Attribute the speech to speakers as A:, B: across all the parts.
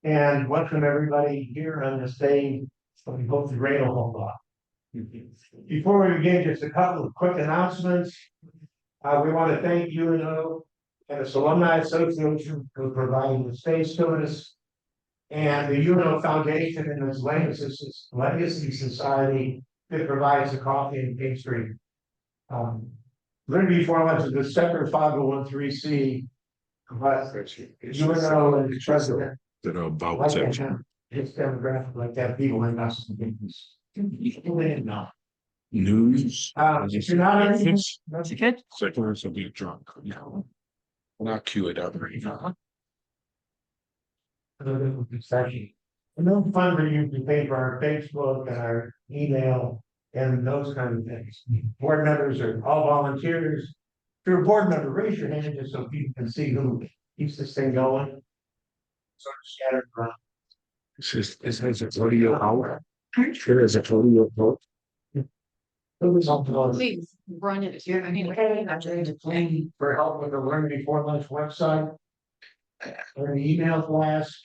A: and welcome everybody here on this day. So we hope the rain will hold off. Before we begin, just a couple of quick announcements. We want to thank UNO and its Alumni Association for providing the space to us, and the UNO Foundation and its Legacy Society that provides the coffee and pastry. Liberty for Lunch is a separate 501(c), but UNO and the president
B: that are about
A: like
B: to
A: that, his demographic like that, people in us.
B: news.
A: If you're not in,
C: That's good.
B: Seconds will be drunk. No, not cue it up right now.
A: and no fund for you to pay for our Facebook and our email and those kind of things. Board members are all volunteers. If you're a board member, raise your hand just so people can see who keeps this thing going. Sort of scattered around.
B: This has a audio hour. Sure is a audio vote.
C: Please run it. Do you have any?
A: For help with the Learn Before Lunch website. Or an email blast.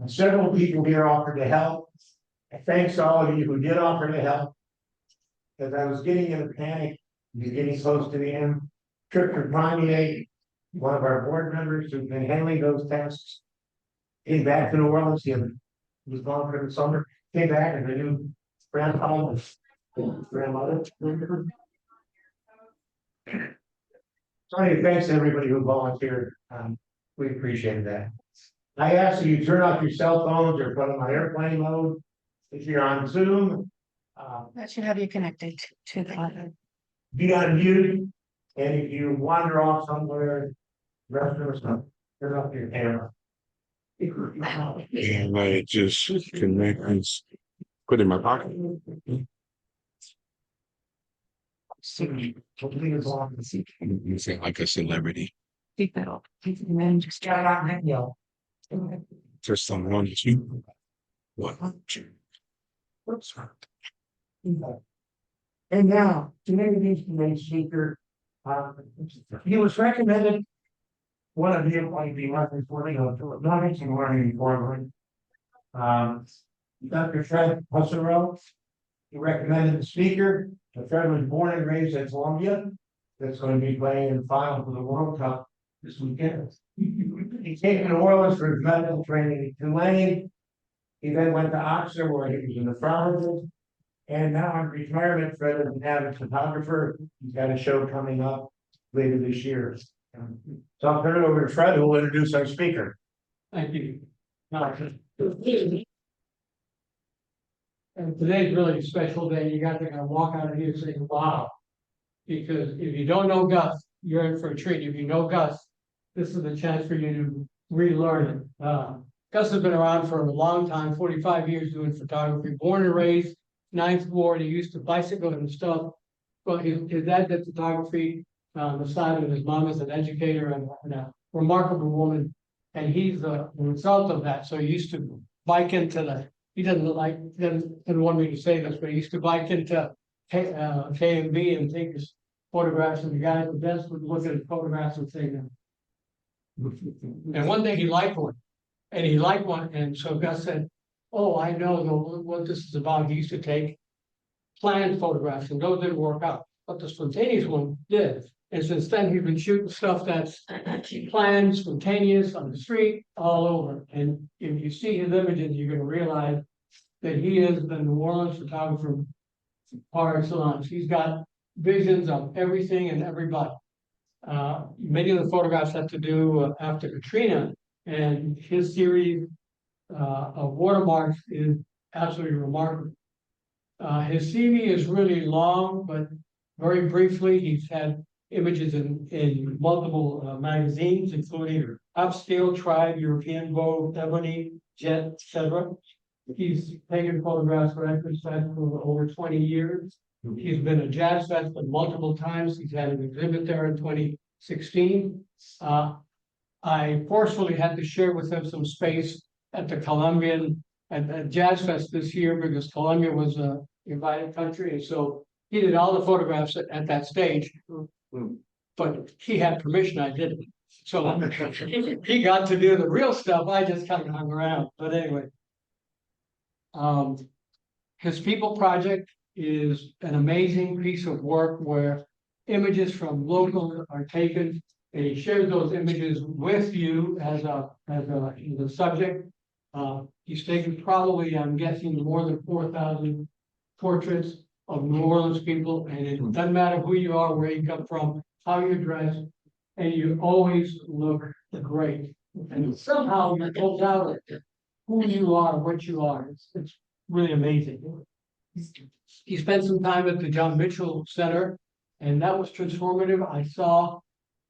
A: Several people here offered to help. Thanks to all of you who did offer to help. Because I was getting in a panic, getting close to the end. Trip for Primate, one of our board members who's been handling those tasks. Came back to New Orleans, he was gone for the summer, came back and the new grandpa and grandmother. So anyway, thanks to everybody who volunteered. We appreciate that. I ask that you turn off your cell phones or put them on airplane mode. If you're on Zoom,
C: That should have you connected to the.
A: be on mute. And if you wander off somewhere, restroom or something, turn off your camera.
B: And I just connect and put in my pocket. You sound like a celebrity.
C: Keep that up. And then just.
B: Just on one, two. What?
A: And now, today's speaker, he was recommended. One of you might be working for me, or not actually learning for me. Dr. Fred Husserl, he recommended the speaker. Fred was born and raised in Colombia. That's going to be playing in the final for the World Cup this weekend. He came to New Orleans for his medical training in Tulane. He then went to Oxford where he was a nephrologist. And now in retirement, Fred is an avid photographer. He's got a show coming up later this year. So I'll turn it over to Fred, who will introduce our speaker.
D: Thank you. And today's really a special day. You got to kind of walk out of here and say, wow. Because if you don't know Gus, you're in for a treat. If you know Gus, this is a chance for you to relearn it. Gus has been around for a long time, 45 years doing photography, born and raised, 9th Ward. He used to bicycle and stuff. Well, his dad did photography on the side, and his mom is an educator and a remarkable woman. And he's the result of that. So he used to bike into he doesn't want me to say this, but he used to bike into K&B and take his photographs, and the guy at the desk would look at his photographs and say, and one day he liked one, and so Gus said, oh, I know what this is about. He used to take planned photographs, and those didn't work out, but the spontaneous one did. And since then, he's been shooting stuff that's planned, spontaneous, on the street, all over. And if you see his images, you're going to realize that he is the New Orleans photographer par excellence. He's got visions of everything and everybody. Many of the photographs have to do after Katrina, and his series of watermarks is absolutely remarkable. His CV is really long, but very briefly, he's had images in multiple magazines, including Upscale, Tribe, European Vogue, Ebony, Jet, etc. He's taken photographs for Records Festival for over 20 years. He's been at Jazz Festival multiple times. He's had an exhibit there in 2016. I forcefully had to share with him some space at the Colombian at Jazz Fest this year because Colombia was an invited country, and so he did all the photographs at that stage. But he had permission, I didn't. So he got to do the real stuff. I just kind of hung around, but anyway. His people project is an amazing piece of work where images from local are taken. And he shares those images with you as a subject. He's taken probably, I'm guessing, more than 4,000 portraits of New Orleans people, and it doesn't matter who you are, where you come from, how you're dressed, and you always look great. And somehow you pull out who you are, what you are. It's really amazing. He spent some time at the John Mitchell Center, and that was transformative. I saw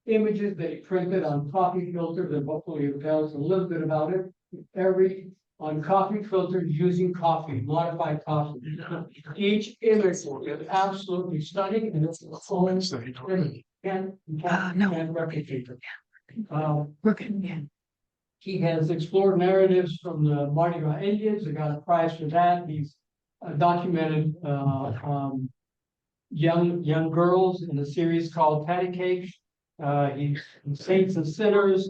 D: images that he printed on coffee filters, and hopefully he tells a little bit about it. On coffee filters using coffee, modified coffee. Each image is absolutely stunning, and it's a full image. Can't replicate it.
C: Yeah.
D: He has explored narratives from the Mardi Gras Indians. He got a prize for that. He's documented young girls in a series called Patty Cake. He's Saints and Sinners.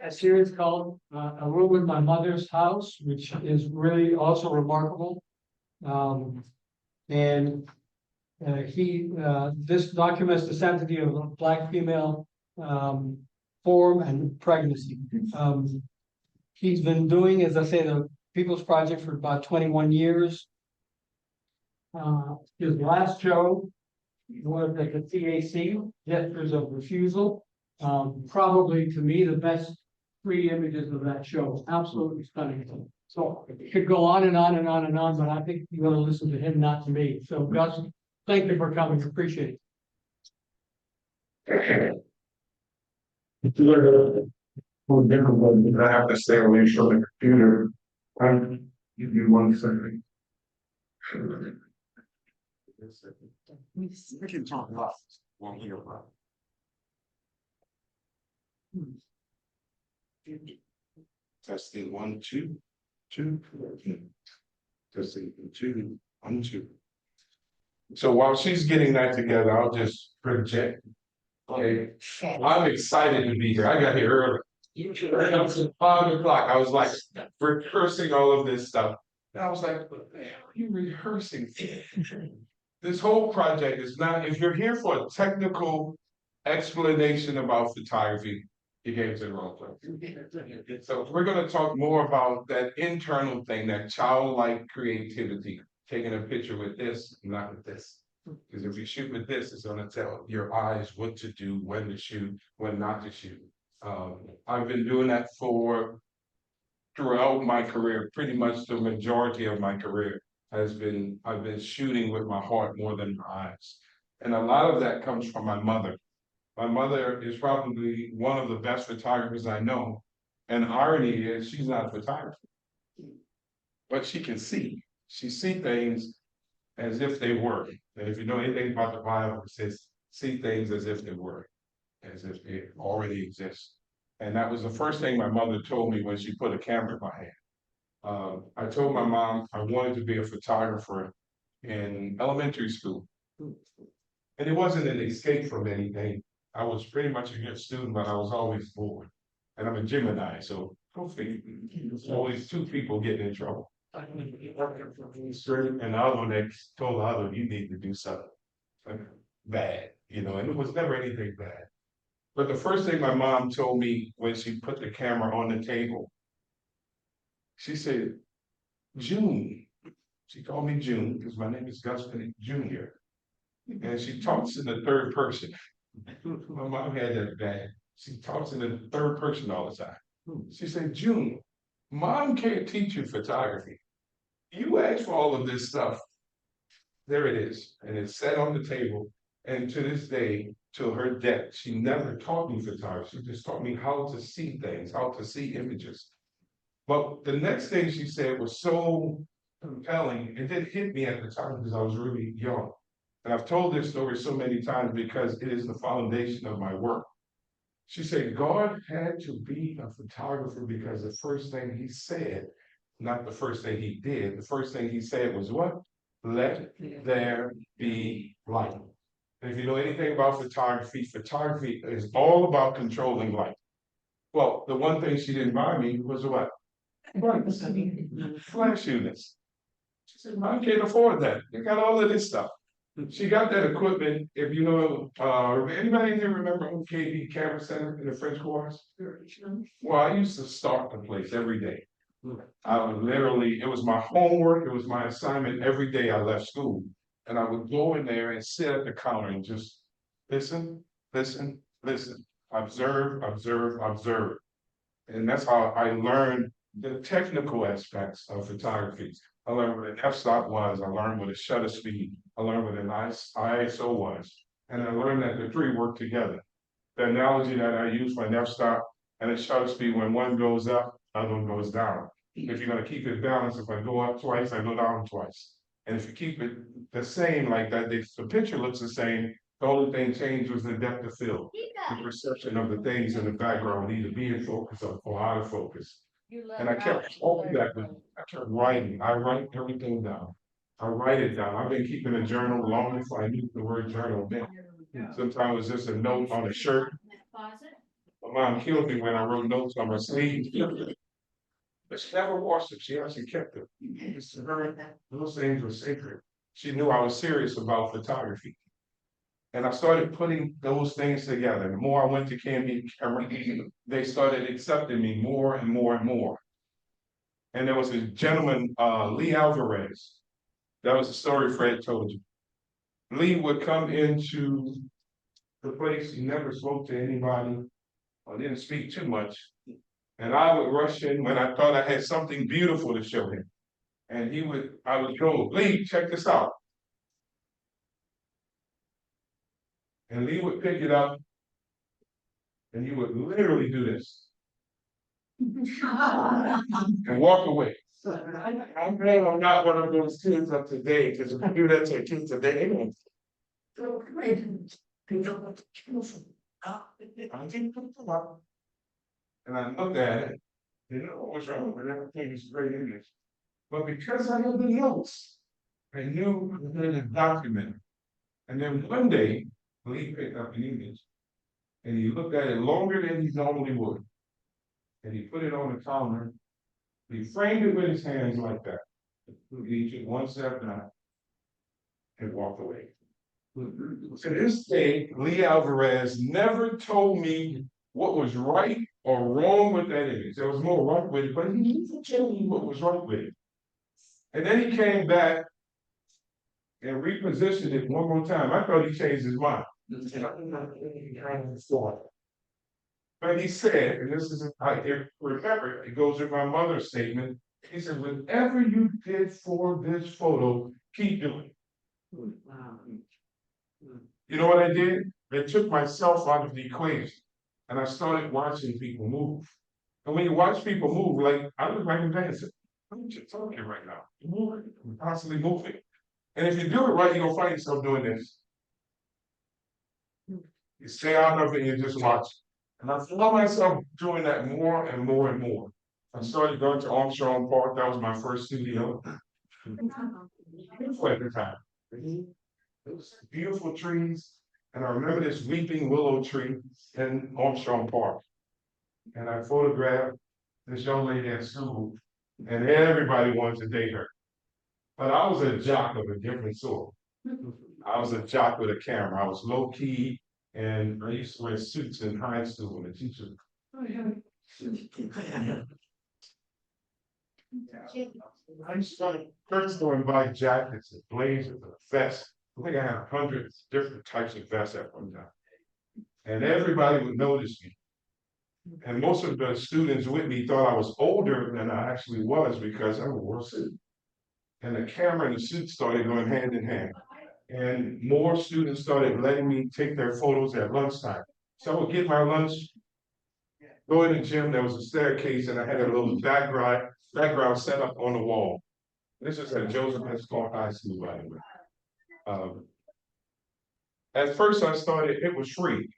D: A series called A Room in My Mother's House, which is really also remarkable. This documents the sanctity of a Black female form and pregnancy. He's been doing, as I say, the People's Project for about 21 years. His last show was at the TAC, Gestures of Refusal. Probably to me the best 3 images of that show. Absolutely stunning. So it could go on and on and on and on, but I think you're going to listen to him, not to me. So Gus, thank you for coming. Appreciate it.
E: I have to stay away from the computer. Give you 1 second. We can talk about one here. Testing 1, 2, 2. Testing 2, 1, 2. So while she's getting that together, I'll just project. Okay, I'm excited to be here. I got here early. It was 5 o'clock. I was like rehearsing all of this stuff. And I was like, what the hell are you rehearsing? This whole project is not, if you're here for a technical explanation about photography, you came to the wrong place. So we're going to talk more about that internal thing, that childlike creativity, taking a picture with this, not with this. Because if you shoot with this, it's going to tell your eyes what to do, when to shoot, when not to shoot. I've been doing that throughout my career. Pretty much the majority of my career I've been shooting with my heart more than my eyes. And a lot of that comes from my mother. My mother is probably one of the best photographers I know. And the irony is she's not a photographer, but she can see. She sees things as if they were. And if you know anything about the Bible, it says, see things as if they were, as if they already exist. And that was the first thing my mother told me when she put a camera in my hand. I told my mom I wanted to be a photographer in elementary school. And it wasn't an escape from anything. I was pretty much a good student, but I was always bored. And I'm a Gemini, so hopefully there's always 2 people getting in trouble. And the other one that told the other, you need to do something bad, and it was never anything bad. But the first thing my mom told me when she put the camera on the table, she said, June. She called me June because my name is Gus Bennett Jr. And she talks in the 3rd person. My mom had that bad. She talks in the 3rd person all the time. She said, June, Mom can't teach you photography. You asked for all of this stuff. There it is. And it's set on the table. And to this day, to her death, she never taught me photography. She just taught me how to see things, how to see images. But the next thing she said was so compelling. It didn't hit me at the time because I was really young. And I've told this story so many times because it is the foundation of my work. She said, God had to be a photographer because the first thing he said, not the first thing he did, the first thing he said was what? Let there be light. And if you know anything about photography, photography is all about controlling light. Well, the one thing she didn't buy me was what? Flash units. She said, I can't afford that. You got all of this stuff. She got that equipment, if you know, anybody here remember OKB Camera Center in the French Quarters? Well, I used to stalk the place every day. I would literally, it was my homework, it was my assignment every day I left school. And I would go in there and sit at the counter and just listen, listen, listen, observe, observe, observe. And that's how I learned the technical aspects of photography. I learned what an f-stop was, I learned what a shutter speed, I learned what an ISO was, and I learned that the three work together. The analogy that I use for an f-stop and a shutter speed, when one goes up, the other one goes down. If you're gonna keep it balanced, if I go up twice, I go down twice. And if you keep it the same like that, the picture looks the same, the only thing changed was the depth of field. The perception of the things in the background, either be in focus or out of focus. And I kept all that, I kept writing, I write everything down. I write it down, I've been keeping a journal long before I knew the word journal meant. Sometimes it's just a note on a shirt. My mom killed me when I wrote notes on my sleeve. But she never washed it, she actually kept it. To her, those things were sacred. She knew I was serious about photography. And I started putting those things together. The more I went to Camera, they started accepting me more and more and more. And there was a gentleman, Lee Alvarez. That was the story Fred told you. Lee would come into the place, he never spoke to anybody, or didn't speak too much. And I would rush in when I thought I had something beautiful to show him. And I would go, Lee, check this out. And Lee would pick it up and he would literally do this and walk away. I'm glad I'm not one of those kids of today, because if I do that to a kid today, they won't. And I looked at it, you know what was wrong with everything is great English. But because I had the notes, I knew the document. And then one day, Lee picked up an image and he looked at it longer than he normally would. And he put it on the counter. He framed it with his hands like that. He took one step down and walked away. To this day, Lee Alvarez never told me what was right or wrong with that image. There was more right with it, but he didn't tell me what was right with it. And then he came back and repositioned it one more time. I thought he changed his mind. But he said, and this is, remember, it goes with my mother's statement. He said, whatever you did for this photo, keep doing it. You know what I did? I took myself out of the equation and I started watching people move. And when you watch people move, like I look like I'm dancing. I'm just talking right now. You're moving, I'm constantly moving. And if you do it right, you're gonna find yourself doing this. You stay out of it and you just watch. And I found myself doing that more and more and more. I started going to Armstrong Park. That was my first studio. At the time. It was beautiful trees. And I remember this weeping willow tree in Armstrong Park. And I photographed this young lady at school. And everybody wanted to date her. But I was a jock of a different sort. I was a jock with a camera. I was low key. And I used to wear suits in high school, and the teacher. I used to first go and buy jackets and blazers and vests. I think I had 100 different types of vests at one time. And everybody would notice me. And most of the students with me thought I was older than I actually was because I wore a suit. And the camera and the suit started going hand in hand. And more students started letting me take their photos at lunchtime. So I would get my lunch, go in the gym, there was a staircase, and I had a little background set up on the wall. This is at Joseph S. Clark High School, by the way. At first I started, it was free.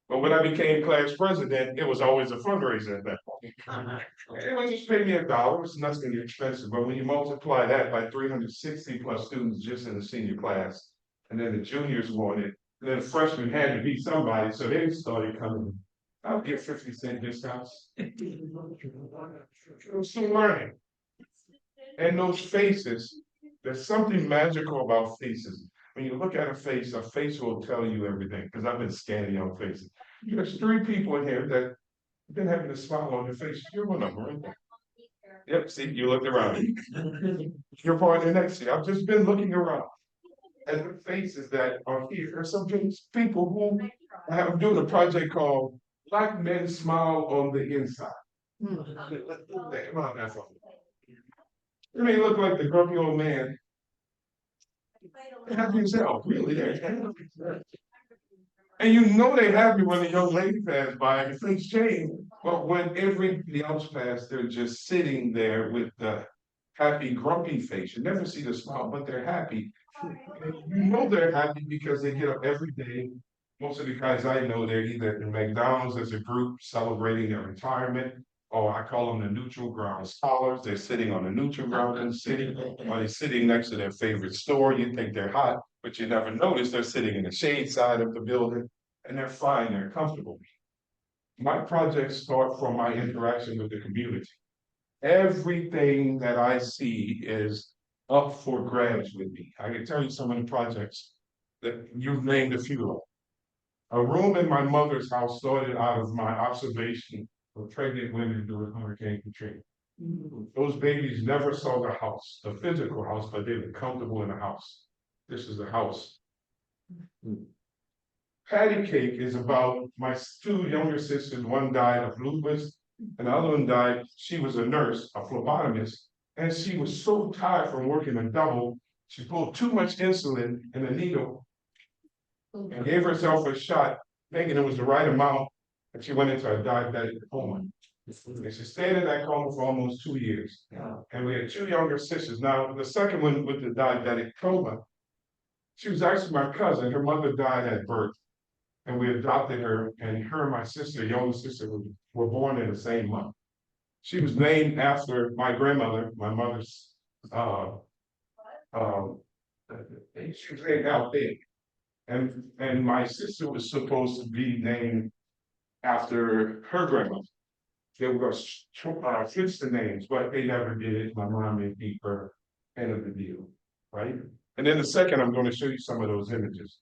E: But when I became class president, it was always a fundraiser at that point. It was just pay me $1, it's nothing expensive. But when you multiply that by 360 plus students just in the senior class, and then the juniors wanted then freshmen had to be somebody, so they started coming. I'll get 50-cent discounts. It was still learning. And those faces, there's something magical about faces. When you look at a face will tell you everything, because I've been scanning your faces. There's 3 people in here that have been having a smile on their face. You're one of them, right there. Yep, see, you looked around. You're probably next to you. I've just been looking around. And the faces that are here, there's some people who I'm doing a project called Black Men Smile on the Inside. Come on, that's all. You may look like the grumpy old man. Happy as hell, really. And you know they happy when the young lady passed by and things change. But when everybody else passed, they're just sitting there with the happy, grumpy face. You never see the smile, but they're happy. You know they're happy because they get up every day. Most of the guys I know, they're either in McDonald's as a group celebrating their retirement, or I call them the neutral ground scholars. They're sitting on the neutral ground in the city, or they're sitting next to their favorite store. You think they're hot, but you never notice they're sitting in the shade side of the building, and they're fine, they're comfortable. My projects start from my interaction with the community. Everything that I see is up for grabs with me. I can tell you some of the projects that you've named a few of. A room in my mother's house started out of my observation of pregnant women during Hurricane Katrina. Those babies never saw the house, the physical house, but they were comfortable in the house. This is the house. Patty cake is about my 2 younger sisters. One died of lupus, and the other one died. She was a nurse, a phlebotomist, and she was so tired from working a double, she pulled too much insulin in a needle and gave herself a shot, thinking it was the right amount, and she went into a diabetic coma. And she stayed in that coma for almost 2 years. And we had 2 younger sisters. Now, the second one with the diabetic coma, she was actually my cousin. Her mother died at birth, and we adopted her, and her and my sister, younger sister, were born in the same month. She was named after my grandmother, my mother's, she was named Althea. And my sister was supposed to be named after her grandmother. They were going to switch the names, but they never did it. My mom made keep her end of the deal, right? And then the second, I'm going to show you some of those images.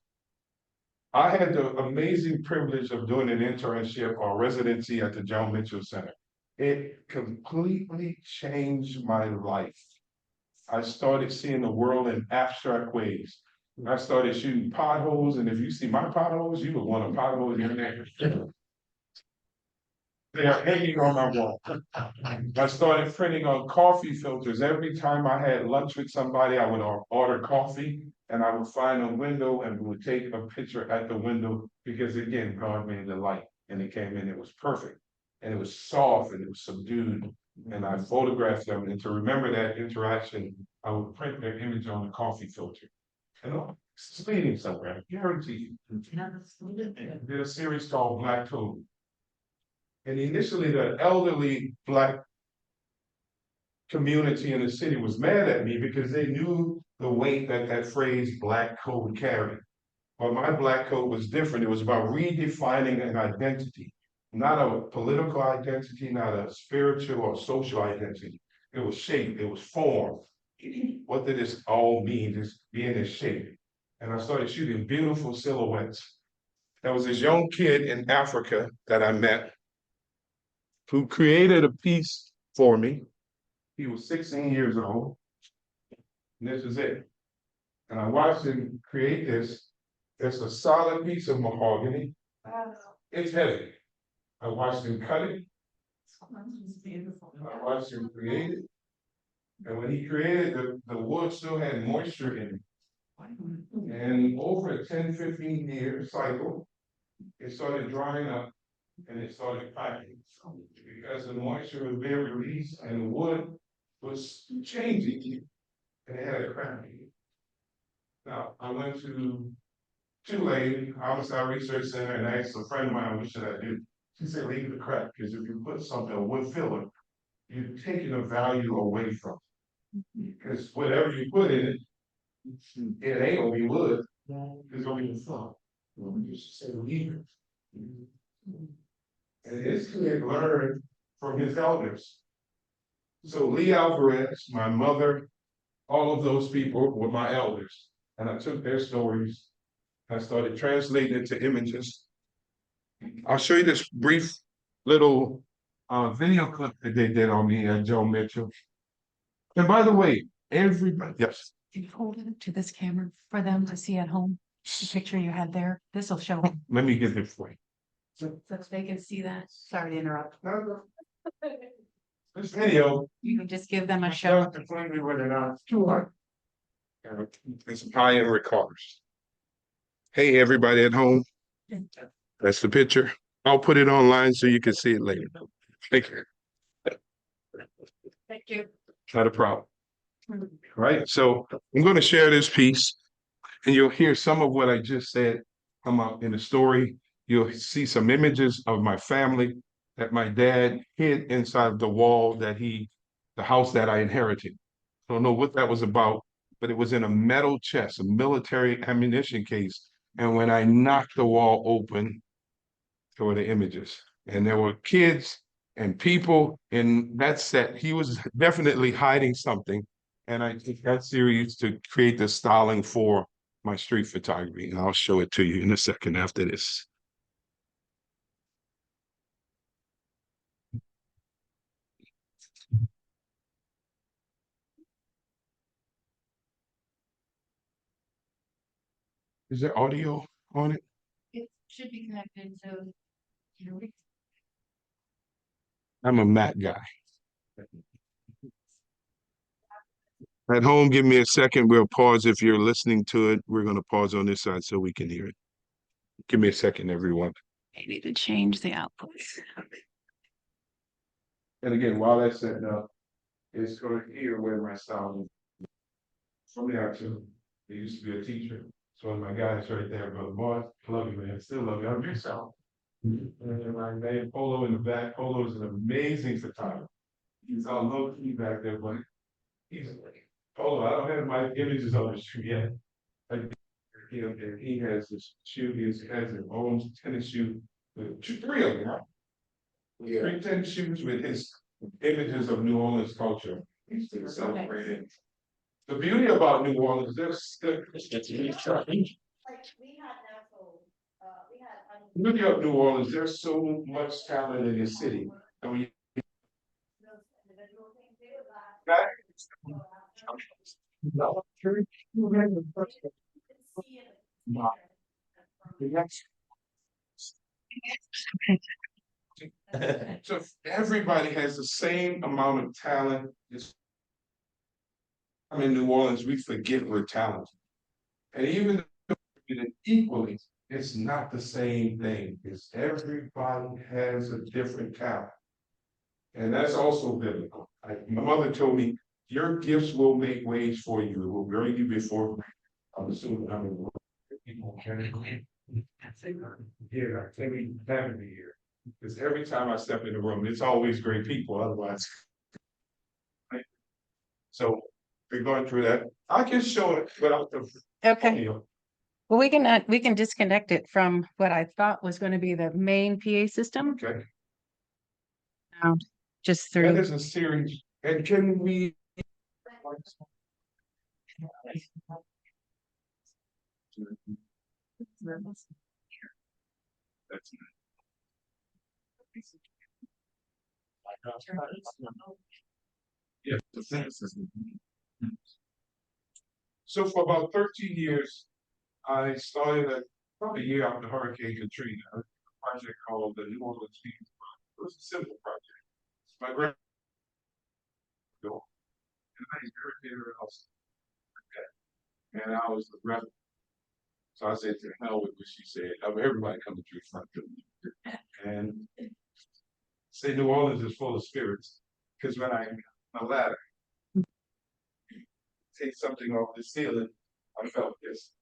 E: I had the amazing privilege of doing an internship or residency at the Joan Mitchell Center. It completely changed my life. I started seeing the world in abstract ways. I started shooting potholes, and if you see my potholes, you would want a pothole in your neighborhood. They are hanging on my wall. I started printing on coffee filters. Every time I had lunch with somebody, I would order coffee, and I would find a window and we would take a picture at the window, because again, God made the light, and it came in, it was perfect. And it was soft and it was subdued. And I photographed them. And to remember that interaction, I would print their image on the coffee filter. And it's leading somewhere, I guarantee you. Did a series called Black Code. And initially, the elderly Black community in the city was mad at me because they knew the weight that that phrase Black code carried. But my Black code was different. It was about redefining an identity, not a political identity, not a spiritual or social identity. It was shape, it was form. What did this all mean? This being in shape. And I started shooting beautiful silhouettes. There was this young kid in Africa that I met who created a piece for me. He was 16 years old, and this is it. And I watched him create this. It's a solid piece of mahogany. It's heavy. I watched him cut it. I watched him create it. And when he created it, the wood still had moisture in it. And over a 10-15 year cycle, it started drying up and it started cracking because the moisture was being released and the wood was changing and it had a crack in it. Now, I went to Tulane, Homicide Research Center, and asked a friend of mine, what should I do? She said, leave the crack, because if you put something, a wood filler, you're taking a value away from it. Because whatever you put in it, it ain't gonna be wood, it's gonna be the filler.
A: We used to say leaders.
E: And his kid learned from his elders. So Lee Alvarez, my mother, all of those people were my elders. And I took their stories, I started translating it to images. I'll show you this brief little video clip that they did on me at Joe Mitchell. And by the way, everybody, yes.
C: Can you hold it to this camera for them to see at home? The picture you had there, this will show.
E: Let me get it for you.
C: So they can see that. Sorry to interrupt.
E: This video,
C: You can just give them a show.
A: Just explain me whether or not it's too hard.
E: it's high-end recorders. Hey, everybody at home. That's the picture. I'll put it online so you can see it later. Thank you.
C: Thank you.
E: Not a problem. Right, so I'm going to share this piece and you'll hear some of what I just said come up in the story. You'll see some images of my family that my dad hid inside the wall the house that I inherited. I don't know what that was about, but it was in a metal chest, a military ammunition case. And when I knocked the wall open, there were the images. And there were kids and people in that set. He was definitely hiding something. And I took that series to create the styling for my street photography. And I'll show it to you in a second after this. Is there audio on it?
C: It should be connected to.
E: I'm a Mac guy. At home, give me a second. We'll pause if you're listening to it. We're going to pause on this side so we can hear it. Give me a second, everyone.
C: I need to change the outputs.
E: And again, while that's setting up, it's going to hear where my sound is. From there too. He used to be a teacher. So one of my guys right there, Brother Boss, love you, man. Still love you. I'm your self. And my man Polo in the back. Polo is an amazing photographer. He's all low key back there, but he's Polo. I don't have my images on the shoe yet. He has this shoe. He has his own tennis shoe with three of them. Huh? Yeah. 3 tennis shoes with his images of New Orleans culture. He's still celebrating. The beauty about New Orleans, beauty of New Orleans, there's so much talent in the city. I mean, so everybody has the same amount of talent. I'm in New Orleans, we forget we're talented. And even equally, it's not the same thing. It's everybody has a different talent. And that's also biblical. My mother told me, your gifts will make ways for you. It will bring you before me. I'm assuming I'm in people can here, every time of the year. Because every time I step in the room, it's always great people, otherwise. So we're going through that. I can show it without the
C: Okay. Well, we can disconnect it from what I thought was going to be the main PA system.
E: Okay.
C: Just
E: That
C: through.
E: is a series. And can we? That's yeah, the census. So for about 13 years, I started probably a year after Hurricane Katrina, a project called the New Orleans Speakers Project. It was a simple project. My grandmother and I inherited her house. And I was the brother. So I said, to hell with what she said. Everybody coming to the front door. And say New Orleans is full of spirits. Because when I got a ladder, take something off the ceiling, I felt this.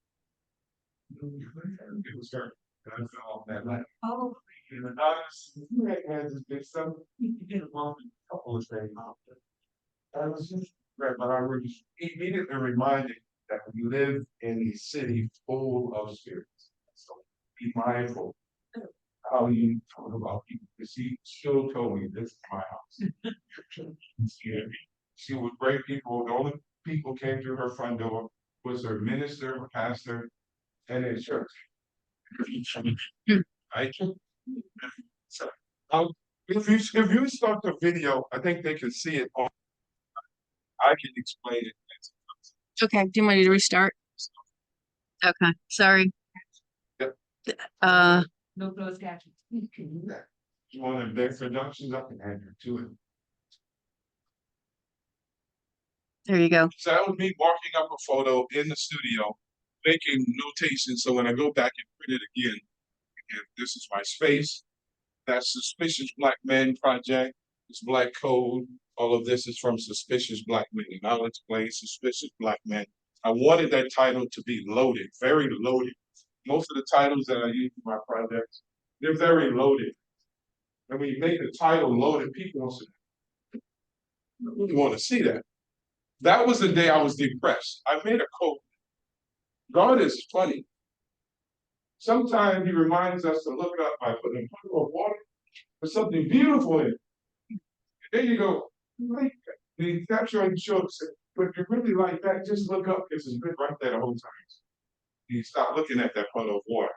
E: It was her. And I fell off that ladder.
C: Oh.
E: And the doctor has this big stuff. He did a couple of things. I was just right, but I was immediately reminded that we live in a city full of spirits. So be mindful how you talk about people. Because she still told me this is my house. Yeah. She would bring people, the only people came through her front door was her minister, her pastor, and his church. Right? So, if you start the video, I think they can see it on. I can explain it.
C: Okay, do you want me to restart? Okay, sorry.
E: Yep.
C: No closed captions.
E: You want their productions up and add to it.
C: There you go.
E: So that was me marking up a photo in the studio, making notations. So when I go back and print it again, this is my space. That's Suspicious Black Men Project. It's Black Code. All of this is from Suspicious Black Men. And I'll explain Suspicious Black Men. I wanted that title to be loaded, very loaded. Most of the titles that I use for my projects, they're very loaded. And when you make the title loaded, people want to see that. That was the day I was depressed. I made a quote. God is funny. Sometimes he reminds us to look up by putting a puddle of water with something beautiful in it. And then you go, like that. And he taps you on the shoulder and says, but if you really like that, just look up. This has been right there the whole time. You stop looking at that puddle of water.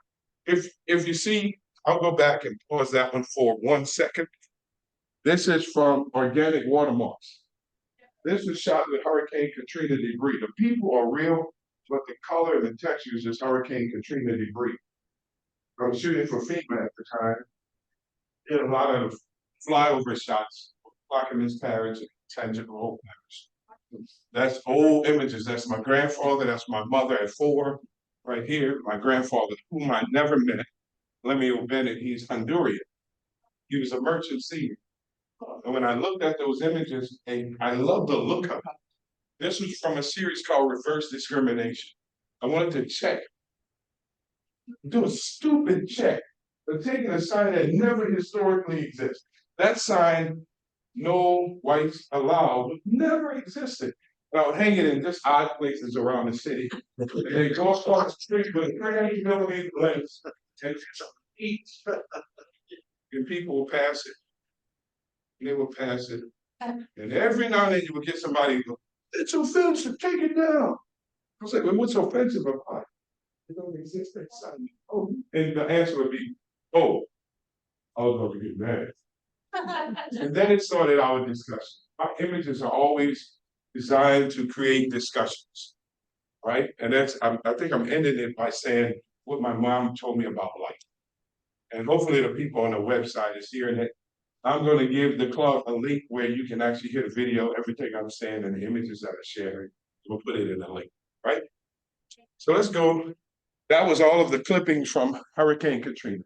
E: If you see, I'll go back and pause that one for 1 second. This is from Organic Watermarks. This was shot with Hurricane Katrina debris. The people are real, but the color and the texture is just Hurricane Katrina debris. I was shooting for FEMA at the time. Did a lot of flyover shots, documents, parents, and tangible parents. That's old images. That's my grandfather. That's my mother at 4. Right here, my grandfather, whom I never met, Lemuel Bennett. He's Honduran. He was a merchant seaman. And when I looked at those images, and I love the look of it. This was from a series called Reverse Discrimination. I wanted to check, do a stupid check, but taking a sign that never historically existed. That sign, no whites allowed, never existed. And I would hang it in just odd places around the city. And they go across the street with 300mm lens and eat. And people will pass it. And they will pass it. And every now and then you would get somebody who go, it's offensive, take it down. I was like, well, what's offensive about it? It don't exist that sign. Oh, and the answer would be, oh, I was going to get mad. And then it started our discussion. My images are always designed to create discussions, right? And that's, I think I'm ending it by saying what my mom told me about life. And hopefully the people on the website is hearing it. I'm going to give the club a link where you can actually hear the video, everything I'm saying, and the images that I shared. We'll put it in the link, right? So let's go. That was all of the clippings from Hurricane Katrina.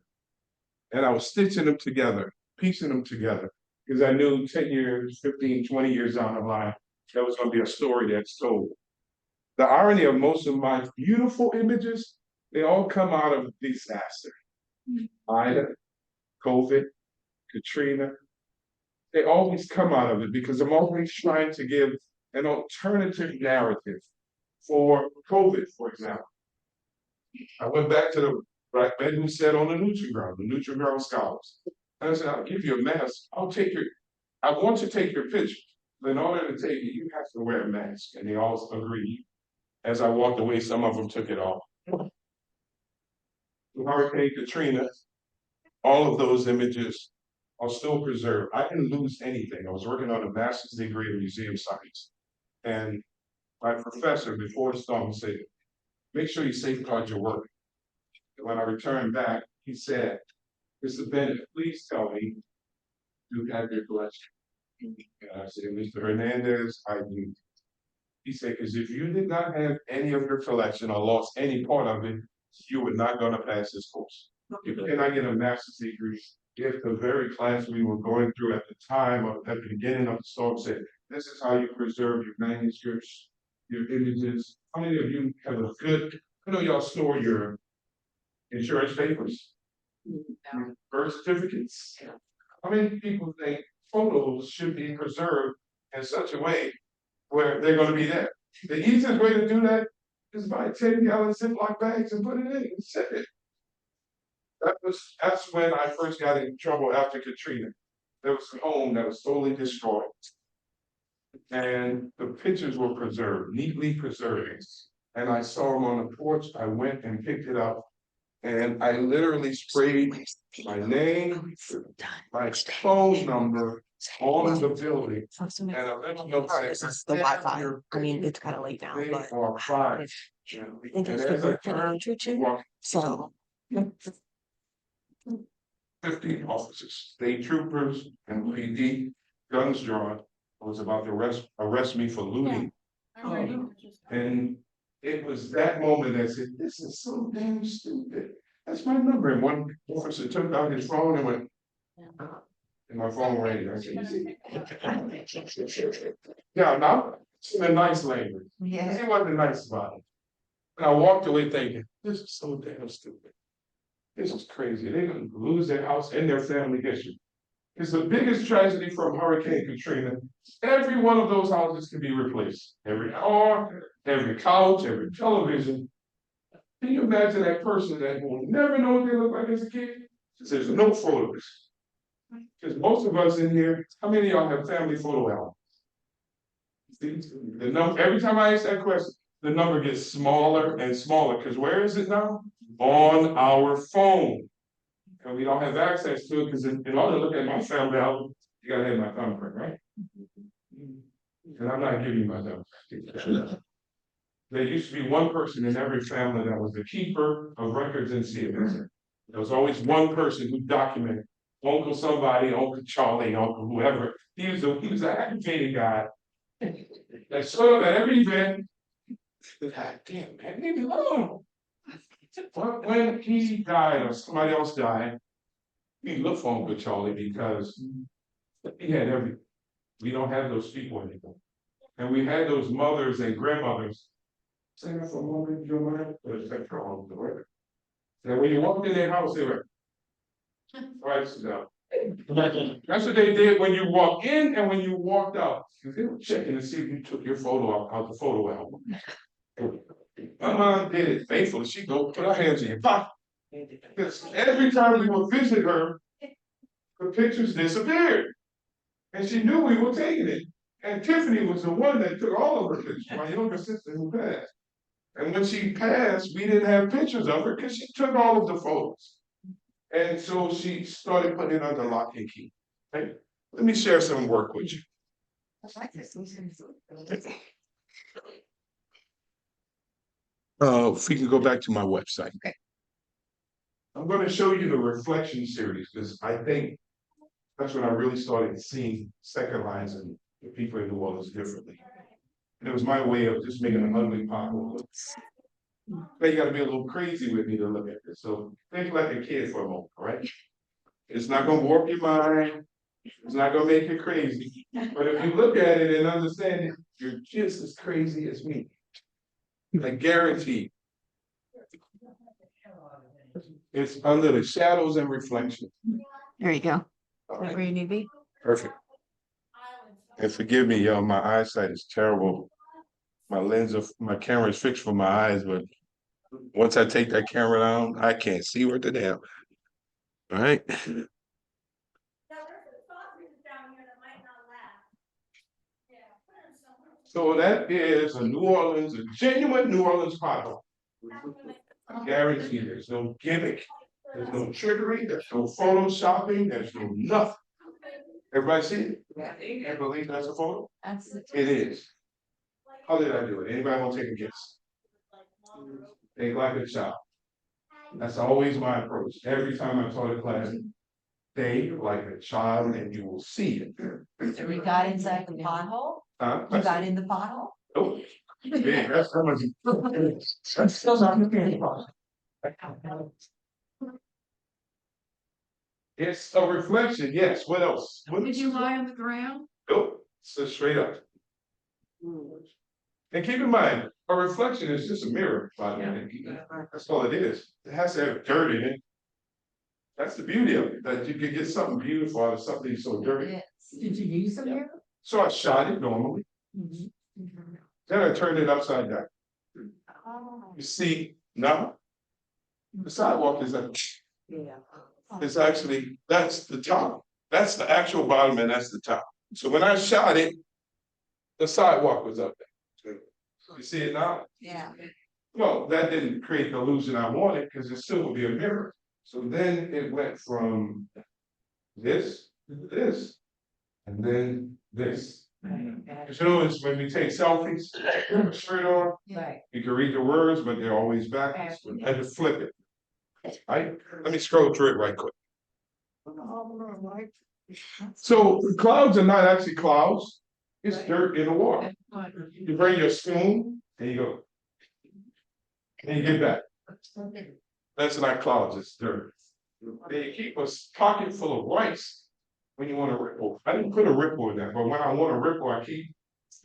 E: And I was stitching them together, piecing them together, because I knew 10 years, 15, 20 years down the line, that was going to be a story that's told. The irony of most of my beautiful images, they all come out of disaster. Ida, COVID, Katrina, they always come out of it because I'm always trying to give an alternative narrative for COVID, for example. I went back to the Black men who sat on the Nutri-Ground scholars. And I said, I'll give you a mask. I want to take your picture. But in order to take it, you have to wear a mask. And they all agreed. As I walked away, some of them took it off. Hurricane Katrina, all of those images are still preserved. I didn't lose anything. I was working on a master's degree in museum science. And my professor before the storm said, make sure you safeguard your work. And when I returned back, he said, Mr. Bennett, please tell me you have your collection. And I said, Mr. Hernandez, I do. He said, because if you did not have any of your collection or lost any part of it, you were not going to pass this course. You cannot get a master's degree if the very class we were going through at the time, or at the beginning of the storm, said, this is how you preserve your manuscripts, your images. How many of you have a good, I know y'all store your insurance papers, birth certificates. How many people think photos should be preserved in such a way where they're going to be there? The easiest way to do that is buy 10-gallon Ziploc bags and put it in and set it. That's when I first got in trouble after Katrina. There was a home that was totally destroyed. And the pictures were preserved, neatly preserved. And I saw them on the porch. I went and picked it up. And I literally sprayed my name, my phone number on the building. And I let them know
F: This is the Wi-Fi. I mean, it's kind of late now,
E: they
F: but
E: are fine.
F: I think
E: And
F: it's the
E: as I
F: birthday
E: turned,
F: choo-choo.
E: walked
F: So
E: 15 officers, state troopers and PD, guns drawn, was about to arrest me for looting. And it was that moment that said, this is so damn stupid. That's my number. And one officer took out his phone and went, and my phone rang. I said, you see? Yeah, now it's in a nice language.
F: yeah.
E: He wasn't nice about it. And I walked away thinking, this is so damn stupid. This is crazy. They're gonna lose their house and their family history. It's the biggest tragedy from Hurricane Katrina. Every one of those houses can be replaced. Every car, every couch, every television. Can you imagine that person that will never know what they look like as a kid? There's no photos. Because most of us in here, how many of y'all have family photo albums? See, the number, every time I ask that question, the number gets smaller and smaller. Because where is it now? On our phone. And we don't have access to it because in order to look at my family album, you gotta have my thumbprint, right? And I'm not giving you my thumbprint. There used to be one person in every family that was the keeper of records and seals. There was always one person who documented Uncle somebody, Uncle Charlie, Uncle whoever. He was an agitated guy that showed up at every event. God damn, man, leave me alone. But when he died or somebody else died, we looked for Uncle Charlie because he had everything. We don't have those people anymore. And we had those mothers and grandmothers. Say that for a moment, your mind, but it's like wrong, right? And when you walked in their house, they were right, sit down. That's what they did when you walked in and when you walked out. They were checking to see if you took your photo out the photo album. My mom did it faithfully. She'd go put her hands in your pocket. Because every time we would visit her, the pictures disappeared. And she knew we were taking it. And Tiffany was the one that took all of the pictures, my younger sister who passed. And when she passed, we didn't have pictures of her because she took all of the photos. And so she started putting it under lock and key. Right? Let me share some work with you. If we can go back to my website.
F: Okay.
E: I'm going to show you the reflection series because I think that's when I really started seeing second lines and the people in New Orleans differently. And it was my way of just making an ugly pothole look. But you got to be a little crazy with me to look at this. So think like a kid for a moment, all right? It's not going to warp your mind. It's not going to make you crazy. But if you look at it and understand it, you're just as crazy as me. I guarantee. It's under the shadows and reflection.
F: There you go.
E: All
F: Where
E: right,
F: you need to be.
E: perfect. And forgive me, y'all, my eyesight is terrible. My camera is fixed for my eyes, but once I take that camera down, I can't see worth a damn. All right. So that is a genuine New Orleans pothole. I guarantee there's no gimmick, there's no trickery, there's no photoshopping, there's no nothing. Everybody see it? I believe that's a photo? It is. How did I do it? Anybody want to take a guess? Think like a child. That's always my approach. Every time I taught a class, think like a child and you will see it.
F: So we got inside the pothole? You got in the pothole?
E: Oh, yeah, that's how much.
F: That's still not looking
E: It's a reflection, yes. What else?
F: Did you lie on the ground?
E: Nope, so straight up. And keep in mind, a reflection is just a mirror, by the way. That's all it is. It has to have dirt in it. That's the beauty of it, that you can get something beautiful out of something so dirty.
F: Did you use the mirror?
E: So I shot it normally, then I turned it upside down.
F: Oh.
E: You see, now, the sidewalk is like, It's actually, that's the top. That's the actual bottom and that's the top. So when I shot it, the sidewalk was up there. You see it now?
F: Yeah.
E: Well, that didn't create the illusion I wanted because it still would be a mirror. So then it went from this to this, and then this. Because you notice when we take selfies, with a shirt on,
F: Right.
E: you can read the words, but they're always backwards. I had to flip it. Let me scroll through it right quick. So the clouds are not actually clouds, it's dirt in the water. You bring your spoon, and you go. And you get back. That's not clouds, it's dirt. They keep a pocket full of rice when you want a ripple. I didn't put a ripple in there, but when I want a ripple, I keep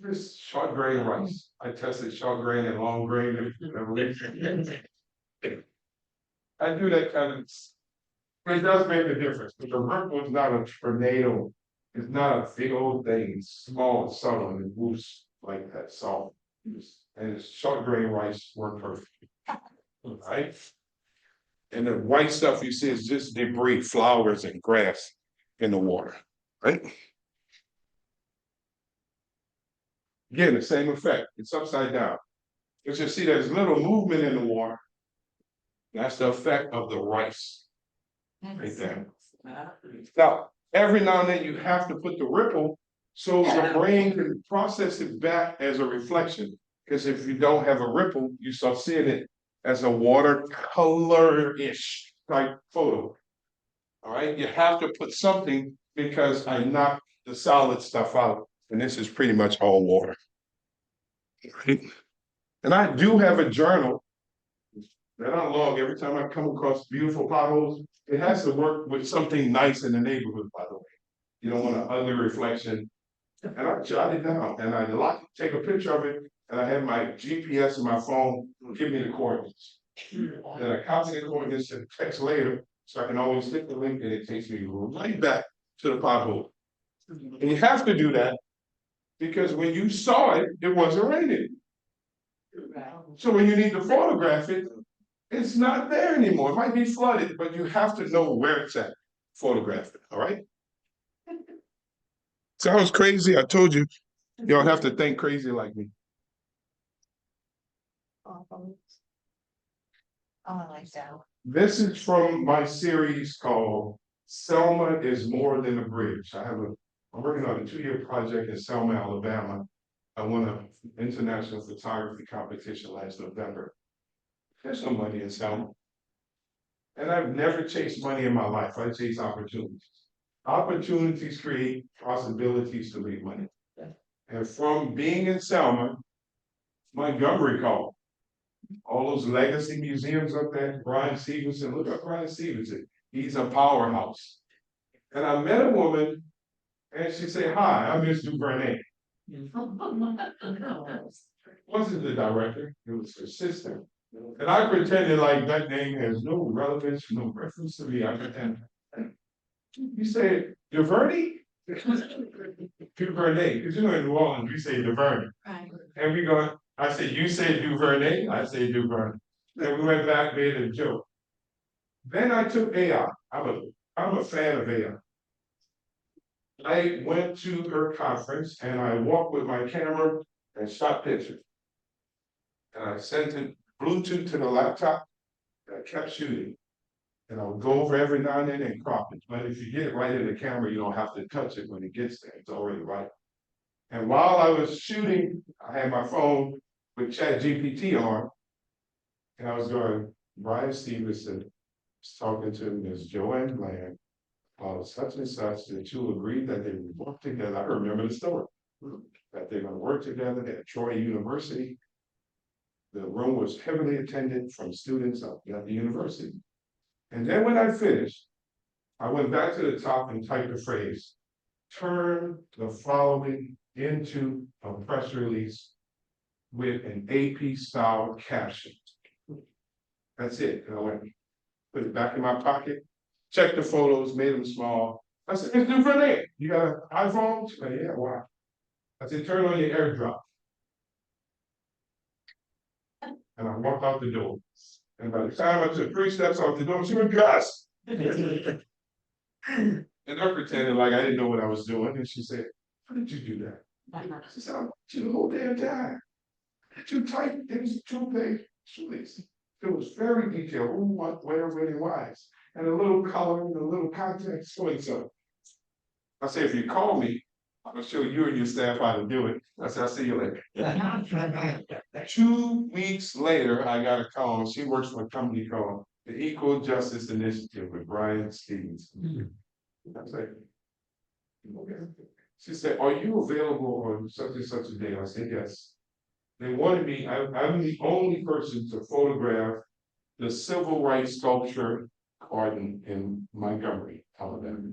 E: this short grain rice. I tested short grain and long grain. I do that kind of. It does make a difference, but the ripple is not a tornado. It's not a big old thing. It's small and subtle and it moves like that. So, and it's short grain rice work perfect. Right? And the white stuff you see is just debris, flowers and grass in the water, right? Again, the same effect, it's upside down. But you see there's little movement in the water. That's the effect of the rice, right there. Now, every now and then you have to put the ripple so the brain can process it back as a reflection. Because if you don't have a ripple, you start seeing it as a watercolor-ish type photo. All right, you have to put something because I knocked the solid stuff out, and this is pretty much all water. Right? And I do have a journal that I log every time I come across beautiful potholes. It has to work with something nice in the neighborhood, by the way. You don't want an ugly reflection. And I jot it down, and I take a picture of it, and I have my GPS in my phone give me the coordinates. Then I copy the coordinates and text later, so I can always hit the link and it takes me right back to the pothole. And you have to do that because when you saw it, it wasn't raining. So when you need to photograph it, it's not there anymore. It might be flooded, but you have to know where it's at. Photograph it, all right? Sounds crazy. I told you, you don't have to think crazy like me.
F: Oh, I like that.
E: This is from my series called Selma is More Than a Bridge. I'm working on a 2-year project in Selma, Alabama. I won an international photography competition last November. There's no money in Selma. And I've never chased money in my life. I chase opportunities. Opportunities create possibilities to make money. And from being in Selma, Montgomery called. All those legacy museums up there, Brian Stevenson, look up Brian Stevenson. He's a powerhouse. And I met a woman and she said, "Hi, I'm Miss Duvernay." Wasn't the director, it was her sister. And I pretended like that name has no relevance, no reference to me. I pretend. You say Duvernay? Duvernay, because you know in New Orleans we say Duvernay.
F: Right.
E: And we go, I said, you say Duvernay, I say Duvernay. And we went back, made a joke. Then I took AI. I'm a fan of AI. I went to her conference and I walked with my camera and shot pictures. And I sent it Bluetooth to the laptop and I kept shooting. And I would go over every now and then and crop it. But if you get it right in the camera, you don't have to touch it when it gets there. It's already right. And while I was shooting, I had my phone with ChatGPT on. And I was going, Brian Stevenson was talking to Ms. Joanne Bland about such and such, that you agreed that they would work together. I remember the story. That they're going to work together at Troy University. The room was heavily attended from students at the university. And then when I finished, I went back to the top and typed the phrase, turn the following into a press release with an AP style caption. That's it. And I went, put it back in my pocket, checked the photos, made them small. I said, "It's new for there. You got an iPhone?" She said, "Yeah, why?" I said, "Turn on your AirDrop." And I walked out the door. And by the time I took 3 steps out the door, she went, "Gus, And I pretended like I didn't know what I was doing, and she said, "How did you do that?" She said, "I watched you the whole damn time. Too tight, it was too big, shoelace. It was very detailed, who, what, where, when, and why. And a little color and a little context, so. I said, if you call me, I'll show you and your staff how to do it. I said, I'll see you later. 2 weeks later, I got a call. She works for a company called the Equal Justice Initiative with Brian Stevens. I was like, okay. She said, are you available on such and such a day? I said, yes. They wanted me, I'm the only person to photograph the civil rights sculpture garden in Montgomery, Alabama.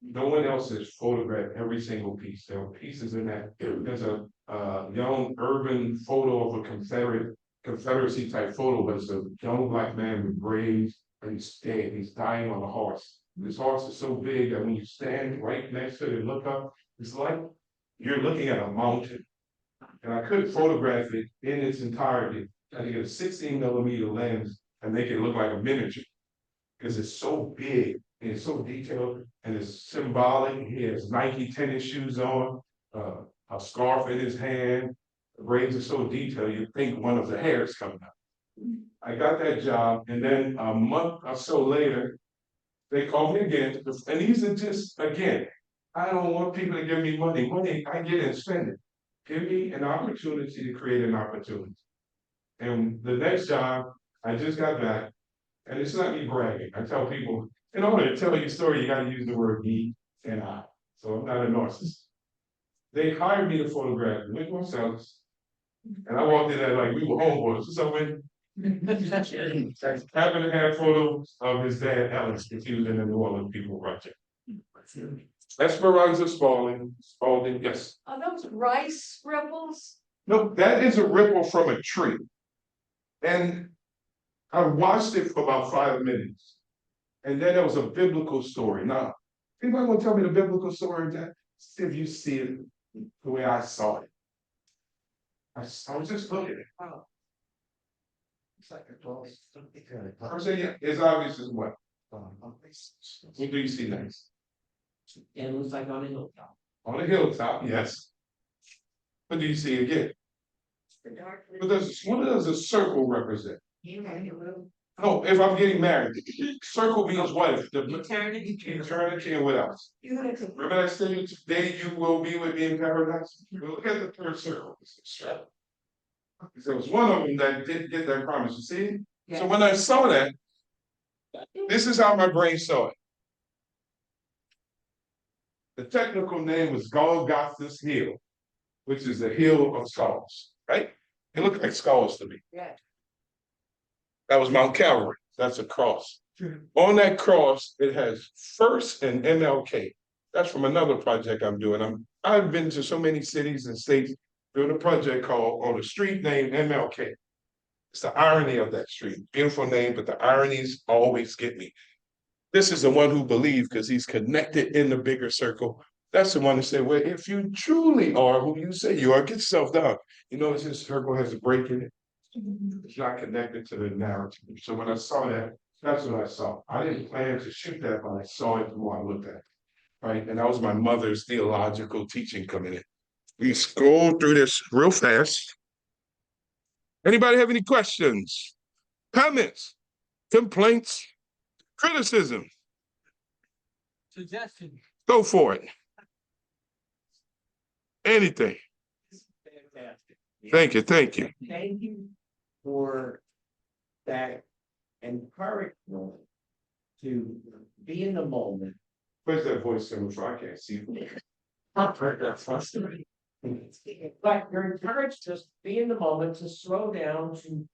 E: No one else has photographed every single piece. There are pieces in that. There's a young urban photo of a Confederacy type photo, but it's a young black man with braids, and he's dead. He's dying on a horse. This horse is so big that when you stand right next to it and look up, it's like you're looking at a mountain. And I couldn't photograph it in its entirety. I had to get a 16mm lens and make it look like a miniature. Because it's so big and it's so detailed and it's symbolic. He has Nike tennis shoes on, a scarf in his hand. The braids are so detailed, you think one of the hairs coming out. I got that job, and then a month or so later, they called me again. And these are just, again, I don't want people to give me money. Money, I get and spend it. Give me an opportunity to create an opportunity. And the next job, I just got back, and it's not me bragging. I tell people, in order to tell your story, you got to use the word me and I. So I'm not a narcissist. They hired me to photograph Nick Marcellus, and I walked in there like we were homeboys. So when happened to have photos of his dad, Alex, if he was in the New Orleans People Project. Esperanza Spalding, yes.
F: Are those rice ripples?
E: No, that is a ripple from a tree. And I watched it for about 5 minutes. And then there was a biblical story. Now, anybody want to tell me the biblical story of that? See if you see it the way I saw it. I was just looking at it. Wow. It's like a close. I'm saying, yeah, it's obvious as well. What do you see next?
G: It looks like on a hilltop.
E: On a hilltop, yes. What do you see again? What does a circle represent? No, if I'm getting married, circle means what? Eternity and what else? Remember I said today you will be with me in paradise? Look at the third circle. There was one of them that didn't get that promise, you see? Yeah. So when I saw that, this is how my brain saw it. The technical name was Golgotha's Hill, which is the hill of skulls, right? It looked like skulls to me. Yeah. That was Mount Calvary. That's a cross. Sure. On that cross, it has First and MLK. That's from another project I'm doing. I've been to so many cities and states doing a project called on a street named MLK. It's the irony of that street. Beautiful name, but the ironies always get me. This is the one who believed because he's connected in the bigger circle. That's the one that said, well, if you truly are who you say you are, get yourself down. You notice this circle has a break in it. It's not connected to the narrative. So when I saw that, that's what I saw. I didn't plan to shoot that, but I saw it the more I looked at it. Right? And that was my mother's theological teaching coming in. We scroll through this real fast. Anybody have any questions, comments, complaints, criticism?
D: Suggestion.
E: Go for it. Anything.
G: Fantastic.
E: Thank you, thank you.
G: Thank you for that encouragement to be in the moment.
E: Where's that voice coming from? I can't see it.
G: But you're encouraged to be in the moment, to slow down, to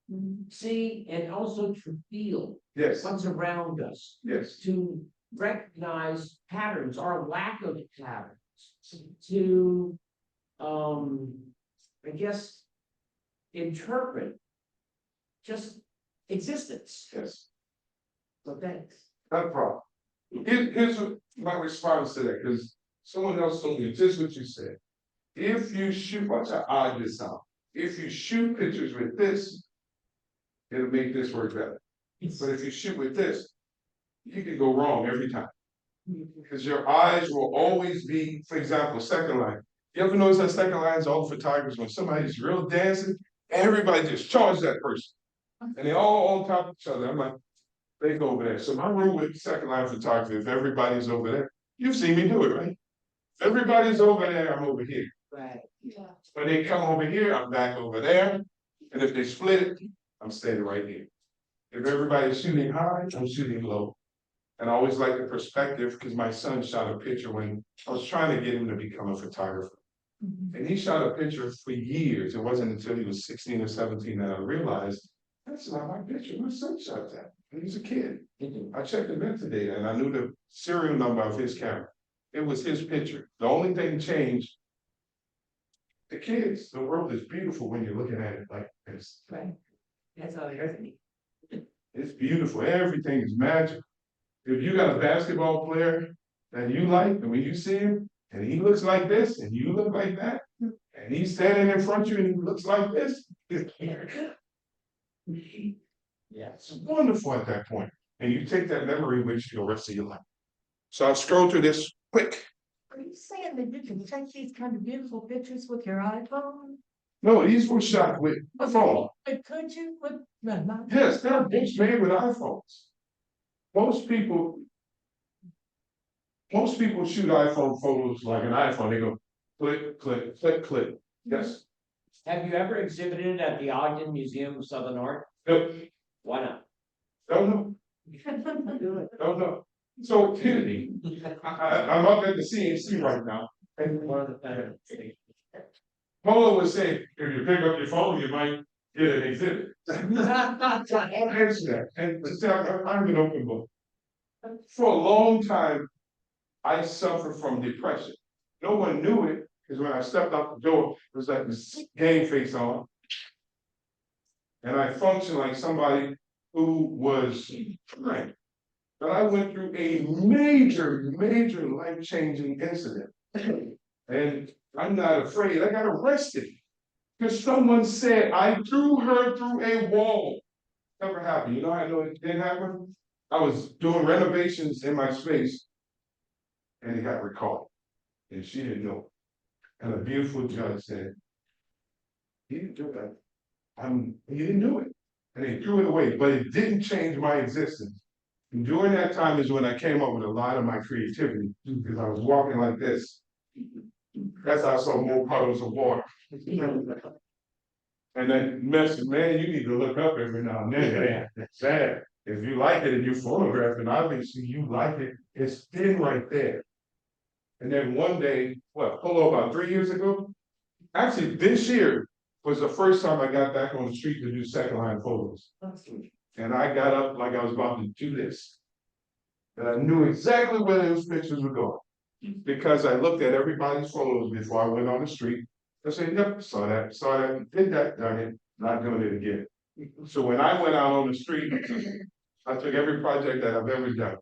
G: see, and also to feel
E: Yes.
G: what's around us.
E: Yes.
G: To recognize patterns or lack of patterns. To, I guess, interpret just existence.
E: Yes.
G: So thanks.
E: Not a problem. Here's my response to that, because someone else told me just what you said. If you shoot, watch how odd this sounds. If you shoot pictures with this, it'll make this work better. But if you shoot with this, you can go wrong every time. Because your eyes will always be, for example, second line. You ever notice that second lines, all the photographers, when somebody's real dancing, everybody just charge that person. And they all on top of each other. I'm like, they go over there. So my rule with second line photography, if everybody's over there, you've seen me do it, right? If everybody's over there, I'm over here.
G: Right.
E: When they come over here, I'm back over there. And if they split it, I'm standing right here. If everybody's shooting high, I'm shooting low. And I always like the perspective because my son shot a picture when I was trying to get him to become a photographer. And he shot a picture for years. It wasn't until he was 16 or 17 that I realized that's not my picture. My son shot that when he was a kid. I checked the metadata and I knew the serial number of his camera. It was his picture. The only thing changed, the kids, the world is beautiful when you're looking at it like this.
G: Right. That's all you're thinking.
E: It's beautiful. Everything is magical. If you got a basketball player that you like, and when you see him, and he looks like this, and you look like that, and he's standing in front of you and he looks like this,
G: Yeah.
E: it's wonderful at that point. And you take that memory with you the rest of your life. So I'll scroll through this quick.
F: Are you saying that you can take these kind of beautiful pictures with your iPhone?
E: No, these were shot with a phone.
F: But could you with, no, not.
E: Yes, there are books made with iPhones. Most people shoot iPhone photos like an iPhone. They go click, click, click, click. Yes.
G: Have you ever exhibited at the Ogden Museum of Southern Art?
E: Nope.
G: Why not?
E: Don't know. Don't know. So Kennedy, I'm up at the CNC right now. And
G: One of the better.
E: Polo was saying, if you pick up your phone, you might get an exhibit. I'll answer that. And to say, I'm an open book. For a long time, I suffered from depression. No one knew it, because when I stepped out the door, it was like this game face on. And I functioned like somebody who was frank. But I went through a major life-changing incident. And I'm not afraid. I got arrested because someone said I threw her through a wall. Never happened. You know how I know it didn't happen? I was doing renovations in my space and it got recorded. And she didn't know. And a beautiful judge said, he didn't do that. He didn't do it. And they threw it away, but it didn't change my existence. And during that time is when I came up with a lot of my creativity because I was walking like this. That's how I saw more puddles of water. And that message, man, you need to look up every now and then. Man, it's sad. If you like it and you photograph it, obviously you like it. It's thin right there. And then one day, about 3 years ago? Actually, this year was the first time I got back on the street to do second line photos. And I got up like I was about to do this. And I knew exactly where those pictures were going. Because I looked at everybody's photos before I went on the street. I said, yep, saw that, did that, done it, not doing it again. So when I went out on the street, I took every project that I've ever done.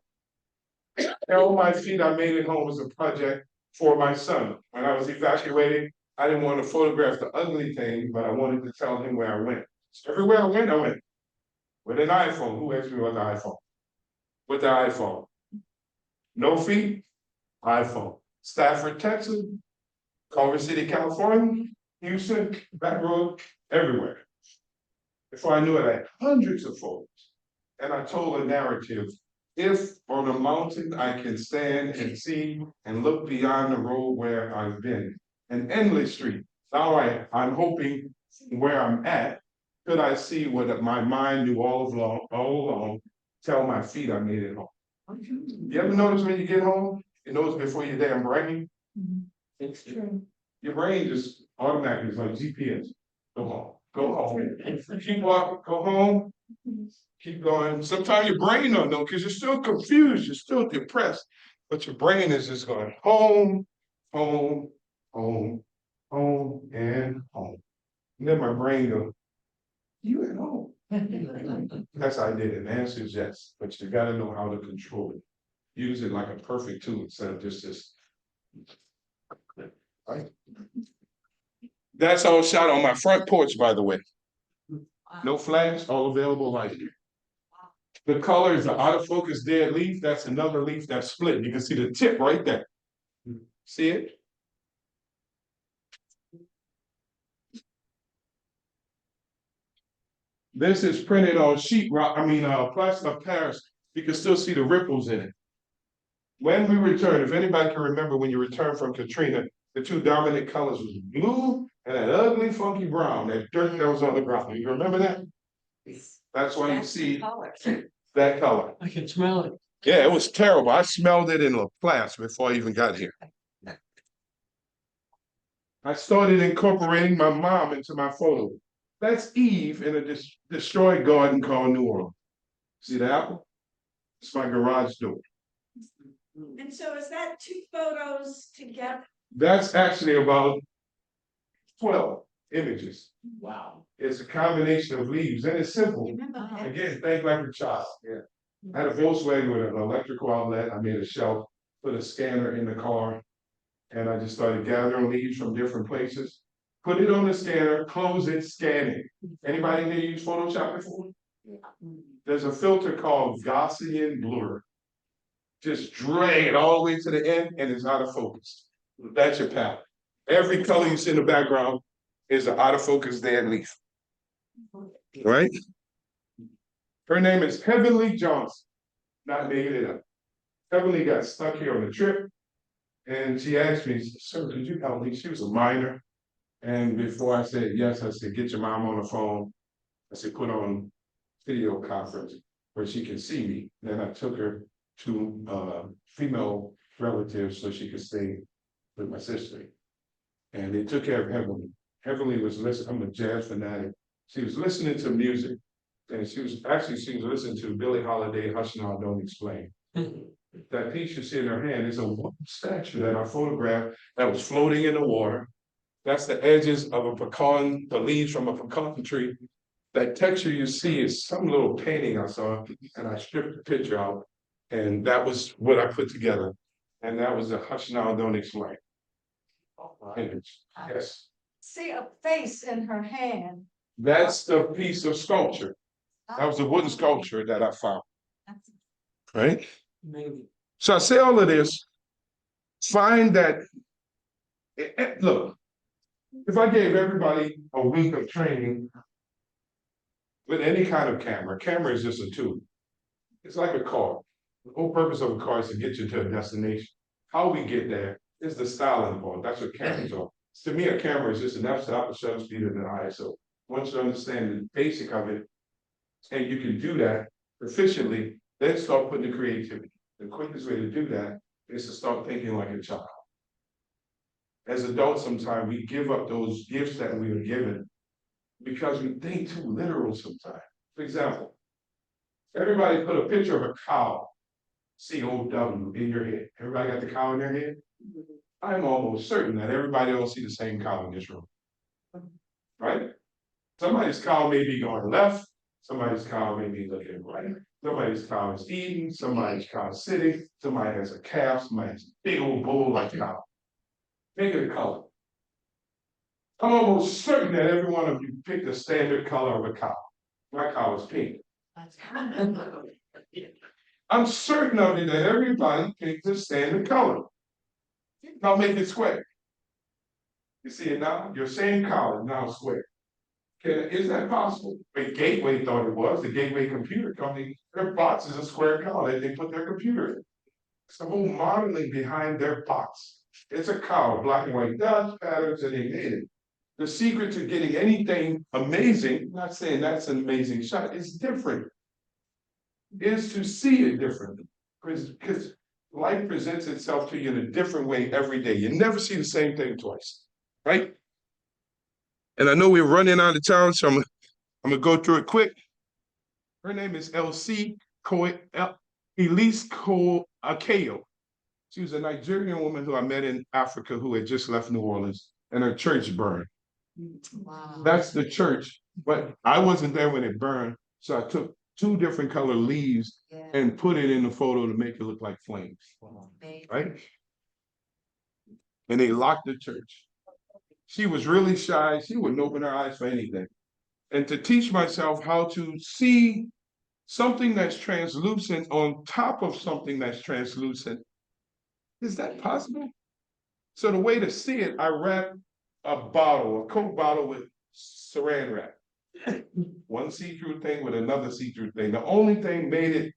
E: On my feet, I made it home was a project for my son. When I was evacuating, I didn't want to photograph the ugly thing, but I wanted to tell him where I went. So everywhere I went. With an iPhone. Who asked me about the iPhone? With the iPhone. No feet, iPhone. Stafford, Texas, Culver City, California, Houston, Baton Rouge, everywhere. Before I knew it, I had hundreds of photos. And I told a narrative. If on a mountain I can stand and see and look beyond the road where I've been, an endless street. Now I'm hoping where I'm at, could I see what my mind knew all along, tell my feet I made it home. You ever notice when you get home, it knows before your damn brain?
G: It's true.
E: Your brain just automatically is like GPS. Go home. Keep walking, go home, keep going. Sometimes your brain don't know because you're still confused, you're still depressed, but your brain is just going home, home, home, home, and home. And then my brain goes, you at home. That's how I did it. The answer is yes, but you gotta know how to control it. Use it like a perfect tool instead of just this. Right? That's all shot on my front porch, by the way. No flash, all available light. The color is the out of focus dead leaf. That's another leaf that's split. You can see the tip right there. See it? This is printed on sheet rock, plaster of Paris. You can still see the ripples in it. When we return, if anybody can remember when you returned from Katrina, the two dominant colors was blue and that ugly funky brown, that dirt that was on the ground. You remember that? That's why you see that color.
D: I can smell it.
E: Yeah, it was terrible. I smelled it in La Place before I even got here. I started incorporating my mom into my photo. That's Eve in a destroyed garden called New Orleans. See the apple? It's my garage door.
F: And so is that 2 photos together?
E: That's actually about 12 images.
G: Wow.
E: It's a combination of leaves and it's simple.
F: Remember that?
E: Again, think like a child. Yeah. I had a Volkswagen with an electrical outlet. I made a shelf, put a scanner in the car, and I just started gathering leaves from different places. Put it on the scanner, close it, scan it. Anybody in here use Photoshop before? There's a filter called Gaussian blur. Just drag it all the way to the end and it's out of focus. That's your palette. Every color you see in the background is an out of focus dead leaf. Right? Her name is Heavenly Johnson. Not making it up. Heavenly got stuck here on the trip. And she asked me, sir, could you help me? She was a minor. And before I said yes, I said, get your mom on the phone. I said, put on video conference where she can see me. Then I took her to female relatives so she could stay with my sister. And they took care of Heavenly. Heavenly was listening, I'm a jazz fanatic. She was listening to music. And she was listening to Billie Holiday, Hush Now, Don't Explain. That piece you see in her hand is a statue that I photographed that was floating in the water. That's the edges of a pecan, the leaves from a pecan tree. That texture you see is some little painting I saw, and I stripped the picture out, and that was what I put together. And that was a Hush Now, Don't Explain image. Yes.
F: See a face in her hand.
E: That's the piece of sculpture. That was a wooden sculpture that I found. Right?
D: Maybe.
E: So I say all of this, find that, look, if I gave everybody a week of training with any kind of camera is just a tool. It's like a car. The whole purpose of a car is to get you to a destination. How we get there is the styling part. That's what cameras are. To me, a camera is just an f-stop, a shutter speed, and an ISO. Once you understand the basic of it, and you can do that efficiently, then start putting the creativity. The quickest way to do that is to start thinking like a child. As adults, sometimes we give up those gifts that we were given because we think too literal sometimes. For example, everybody put a picture of a cow, C-O-W, in your head. Everybody got the cow in their head? I'm almost certain that everybody don't see the same cow in this room. Right? Somebody's cow may be going left, somebody's cow may be looking right. Somebody's cow is eating, somebody's cow is sitting, somebody has a calf, somebody has a big old bull like cow. Think of the color. I'm almost certain that every one of you picked the standard color of a cow. My cow is pink. I'm certain of it that everybody picked the standard color. Now make it square. You see it now? Your same cow is now square. Is that possible? The Gateway thought it was. The Gateway Computer Company, their box is a square cow that they put their computer in. It's the whole modeling behind their box. It's a cow, black and white dots, patterns, and they made it. The secret to getting anything amazing, I'm not saying that's an amazing shot, it's different. Is to see it differently. Because life presents itself to you in a different way every day. You never see the same thing twice, right? And I know we're running out of time, so I'm gonna go through it quick. Her name is Elise Akeo. She was a Nigerian woman who I met in Africa who had just left New Orleans, and her church burned.
F: Wow.
E: That's the church, but I wasn't there when it burned, so I took 2 different color leaves and put it in the photo to make it look like flames, right? And they locked the church. She was really shy. She wouldn't open her eyes for anything. And to teach myself how to see something that's translucent on top of something that's translucent. Is that possible? So the way to see it, I wrap a bottle, a Coke bottle with saran wrap. One see-through thing with another see-through thing. The only thing made it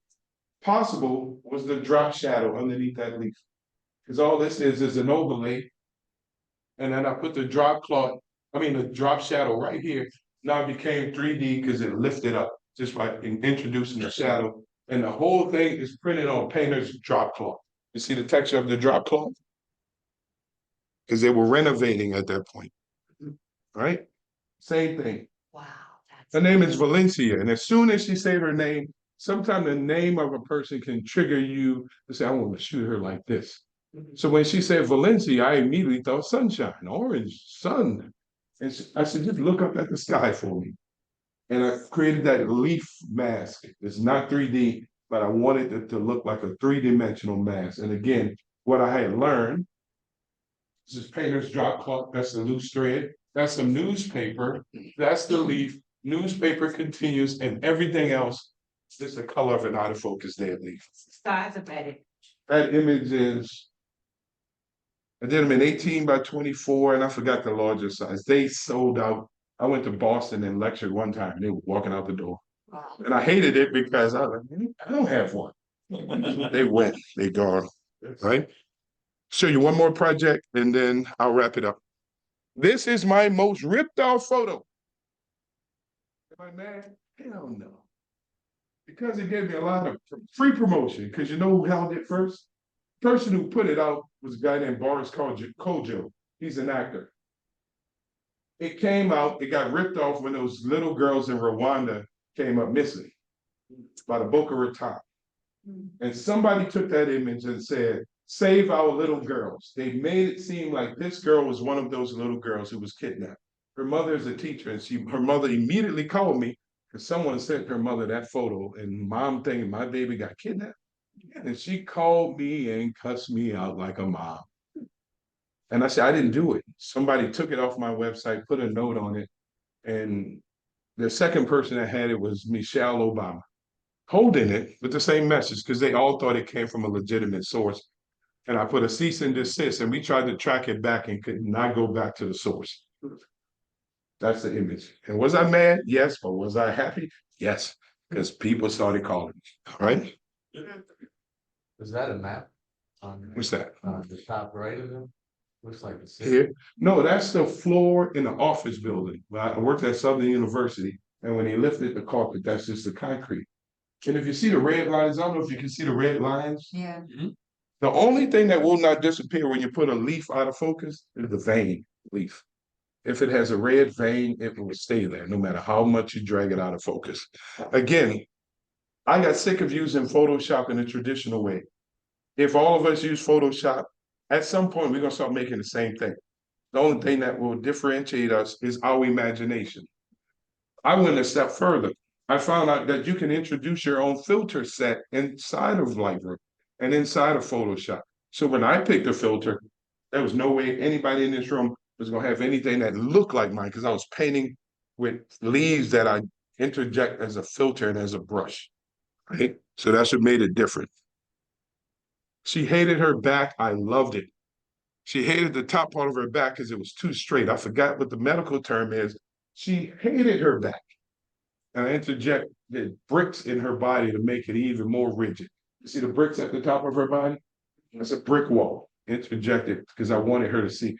E: possible was the drop shadow underneath that leaf. Because all this is an overlay. And then I put the drop shadow right here. Now it became 3D because it lifted up just by introducing the shadow. And the whole thing is printed on painter's drop cloth. You see the texture of the drop cloth? Because they were renovating at that point. Right? Same thing.
F: Wow.
E: Her name is Valencia. And as soon as she said her name, sometimes the name of a person can trigger you to say, I want to shoot her like this. So when she said Valencia, I immediately thought sunshine, orange, sun. And I said, just look up at the sky for me. And I created that leaf mask. It's not 3D, but I wanted it to look like a 3-dimensional mask. And again, what I had learned, this is painter's drop cloth, that's the loose thread. That's some newspaper, that's the leaf. Newspaper continues, and everything else is the color of an out of focus dead leaf.
F: Size of that.
E: That image is, I did them in 18 by 24, and I forgot the larger size. They sold out. I went to Boston and lectured one time, and they were walking out the door. And I hated it because I was like, I don't have one. They went, they gone, right? Show you one more project, and then I'll wrap it up. This is my most ripped off photo. Am I mad? Hell no. Because it gave me a lot of free promotion, because you know who held it first? The person who put it out was a guy named Boris Kojo. He's an actor. It came out, it got ripped off when those little girls in Rwanda came up missing by the Boko Haram. And somebody took that image and said, save our little girls. They made it seem like this girl was one of those little girls who was kidnapped. Her mother is a teacher, and her mother immediately called me because someone sent her mother that photo, and mom thinking my baby got kidnapped. And she called me and cussed me out like a mom. And I said, I didn't do it. Somebody took it off my website, put a note on it, and the second person that had it was Michelle Obama, holding it with the same message because they all thought it came from a legitimate source. And I put a cease and desist, and we tried to track it back and could not go back to the source. That's the image. And was I mad? Yes. But was I happy? Yes. Because people started calling me. All right.
B: Is that a map? On
E: What's that?
B: the top right of it? Looks like it's
E: Here? No, that's the floor in the office building. Well, I worked at Southern University, and when they lifted the carpet, that's just the concrete. And if you see the red lines, I don't know if you can see the red lines.
F: Yeah.
E: The only thing that will not disappear when you put a leaf out of focus is the vein leaf. If it has a red vein, it will stay there no matter how much you drag it out of focus. Again, I got sick of using Photoshop in a traditional way. If all of us use Photoshop, at some point we're gonna start making the same thing. The only thing that will differentiate us is our imagination. I went a step further. I found out that you can introduce your own filter set inside of Lightroom and inside of Photoshop. So when I picked a filter, there was no way anybody in this room was gonna have anything that looked like mine because I was painting with leaves that I interject as a filter and as a brush, right? So that's what made it different. She hated her back. I loved it. She hated the top part of her back because it was too straight. I forgot what the medical term is. She hated her back. And I interjected bricks in her body to make it even more rigid. You see the bricks at the top of her body? That's a brick wall. Interjected because I wanted her to see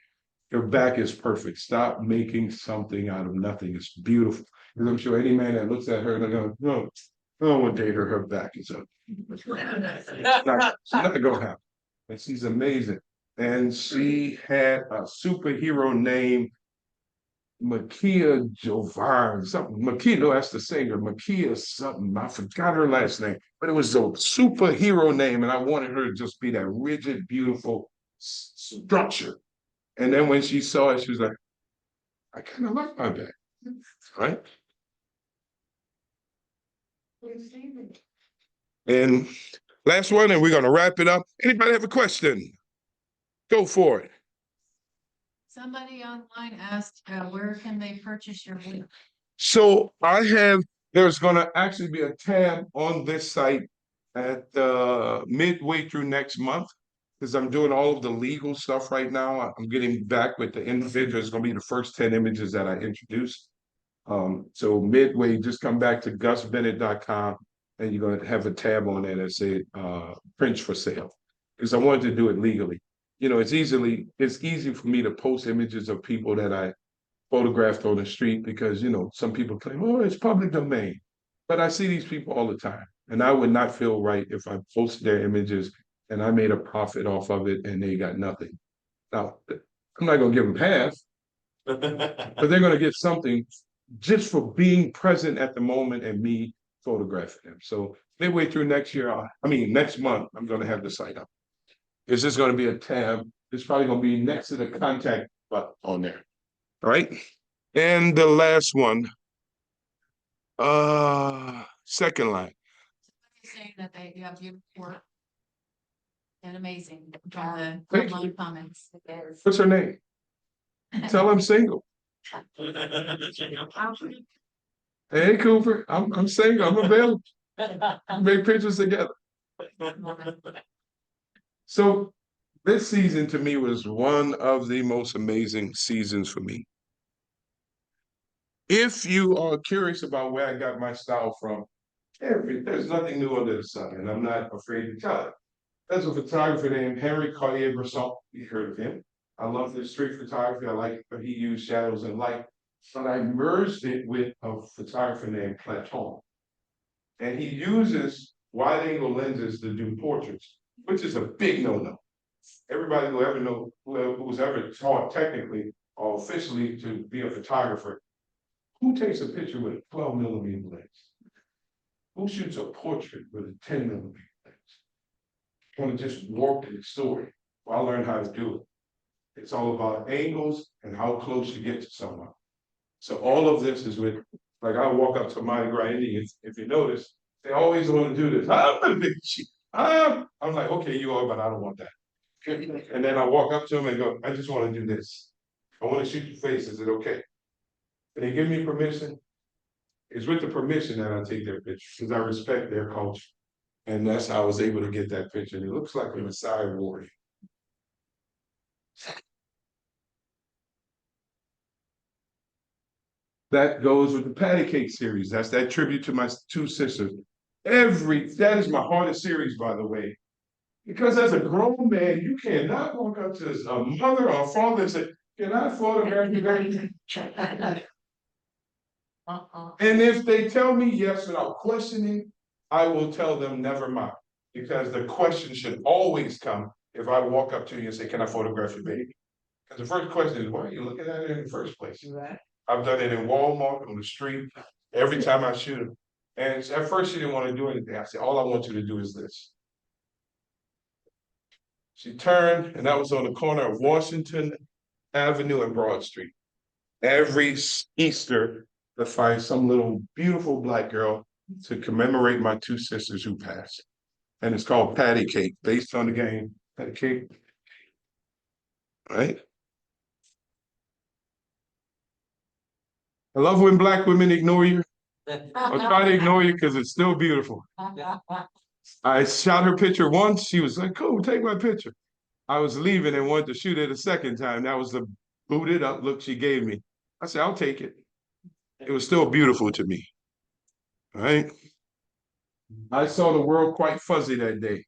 E: her back is perfect. Stop making something out of nothing. It's beautiful. Because I'm sure any man that looks at her, they're going, no, I don't want to date her. Her back is up. It's not going to happen. And she's amazing. And she had a superhero named Makia Jovar, something. Makia, no, that's the singer. Makia something. I forgot her last name, but it was a superhero name, and I wanted her to just be that rigid, beautiful structure. And then when she saw it, she was like, I kind of like my back, right? And last one, and we're going to wrap it up. Anybody have a question? Go for it.
C: Somebody online asked, where can they purchase your book?
E: So I have there's gonna actually be a tab on this site at midway through next month. Because I'm doing all of the legal stuff right now. I'm getting back with the individual. It's gonna be the first 10 images that I introduce. So midway, just come back to gusbennett.com and you're gonna have a tab on there that say prints for sale. Because I wanted to do it legally. You know, it's easy for me to post images of people that I photographed on the street because, you know, some people claim, oh, it's public domain. But I see these people all the time. And I would not feel right if I posted their images and I made a profit off of it and they got nothing. Now, I'm not gonna give them half, but they're gonna get something just for being present at the moment and me photographing them. So midway through next year, next month, I'm gonna have the site up. It's just gonna be a tab. It's probably gonna be next to the contact button on there. All right. And the last one, second line.
H: Saying that you have your work. And amazing, all the
E: Thank you.
H: online comments.
E: What's her name? Tell I'm single. Hey Cooper, I'm single. I'm available. Make pictures together. So this season to me was one of the most amazing seasons for me. If you are curious about where I got my style from, there's nothing new under the sun, and I'm not afraid to tell it. There's a photographer named Henry Cartier-Bresson. You heard of him. I love his street photography. I like how he used shadows and light. But I merged it with a photographer named Platon. And he uses wide-angle lenses to do portraits, which is a big no-no. Everybody who's ever taught technically or officially to be a photographer, who takes a picture with a 12mm lens? Who shoots a portrait with a 10mm lens? I want to just warp the story. Well, I learned how to do it. It's all about angles and how close you get to someone. So all of this is with, like I walk up to Mardi Gras Indians, if you notice, they always want to do this. I'm a big chief. I'm like, okay, you are, but I don't want that. And then I walk up to them and go, I just want to do this. I want to shoot your face. Is it okay? And they give me permission. It's with the permission that I take their picture because I respect their culture. And that's how I was able to get that picture. And it looks like a Messiah warrior. That goes with the Patty Cake series. That's that tribute to my two sisters. That is my hardest series, by the way. Because as a grown man, you cannot walk up to a mother or a father and say, can I photograph you? And if they tell me yes without questioning, I will tell them never mind. Because the question should always come if I walk up to you and say, can I photograph your baby? Because the first question is, why are you looking at it in the first place? Right. I've done it in Walmart, on the street, every time I shoot them. And at first she didn't want to do anything. I said, all I want you to do is this. She turned, and that was on the corner of Washington Avenue and Broad Street. Every Easter, I find some little beautiful Black girl to commemorate my two sisters who passed. And it's called Patty Cake, based on the game Patty Cake. Right? I love when Black women ignore you. I'll try to ignore you because it's still beautiful. I shot her picture once. She was like, cool, take my picture. I was leaving and wanted to shoot it a second time. That was the booted up look she gave me. I said, I'll take it. It was still beautiful to me. All right. I saw the world quite fuzzy that day.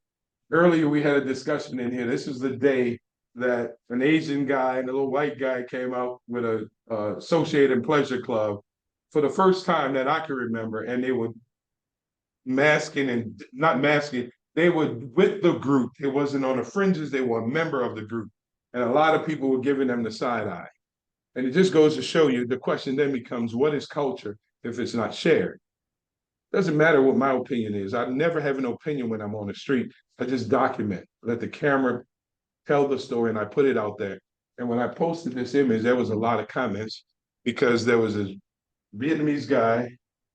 E: Earlier, we had a discussion in here. This is the day that an Asian guy and a little white guy came out with a Associated Pleasure Club for the first time that I can remember. And they were masking and not masking. They were with the group. It wasn't on the fringes. They were a member of the group. And a lot of people were giving them the side eye. And it just goes to show you, the question then becomes, what is culture if it's not shared? Doesn't matter what my opinion is. I never have an opinion when I'm on the street. I just document, let the camera tell the story, and I put it out there. And when I posted this image, there was a lot of comments because there was a Vietnamese guy,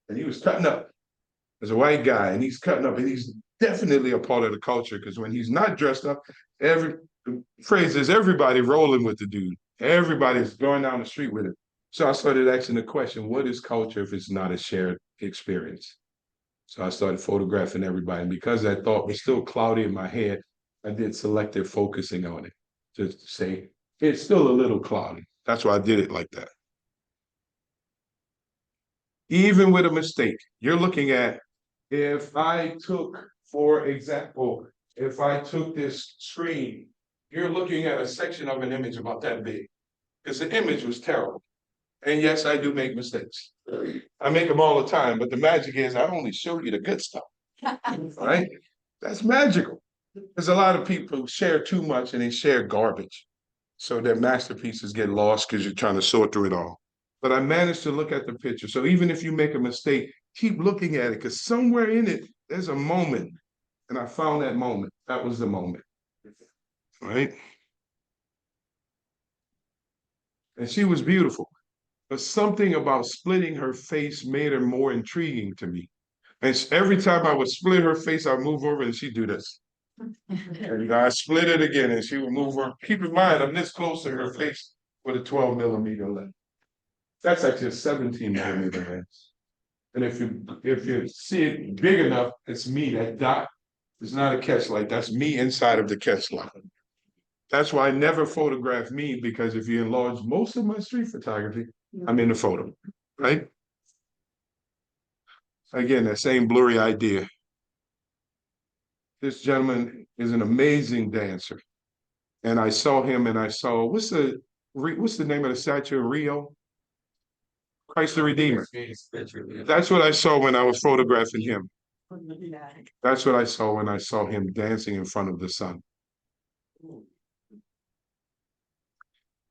E: and he was cutting up. There's a white guy, and he's cutting up, and he's definitely a part of the culture because when he's not dressed up, the phrase is everybody rolling with the dude. Everybody's going down the street with it. So I started asking the question, what is culture if it's not a shared experience? So I started photographing everybody. And because that thought was still cloudy in my head, I did selective focusing on it. Just to say, it's still a little cloudy. That's why I did it like that. Even with a mistake, you're looking at, if I took, for example, if I took this screen, you're looking at a section of an image about that big, because the image was terrible. And yes, I do make mistakes. I make them all the time, but the magic is I only show you the good stuff, right? That's magical. There's a lot of people who share too much and they share garbage. So their masterpieces get lost because you're trying to sort through it all. But I managed to look at the picture. So even if you make a mistake, keep looking at it, because somewhere in it, there's a moment. And I found that moment. That was the moment. Right? And she was beautiful. But something about splitting her face made her more intriguing to me. And every time I would split her face, I'd move over and she'd do this. And I split it again and she would move over. Keep in mind, I'm this close to her face with a 12mm lens. That's actually a 17mm lens. And if you see it big enough, it's me. That dot is not a catch light. That's me inside of the catch light. That's why I never photograph me, because if you enlarge most of my street photography, I'm in the photo, right? Again, that same blurry idea. This gentleman is an amazing dancer. And I saw him and I saw, what's the name of the statue in Rio? Christ the Redeemer. That's what I saw when I was photographing him. That's what I saw when I saw him dancing in front of the sun.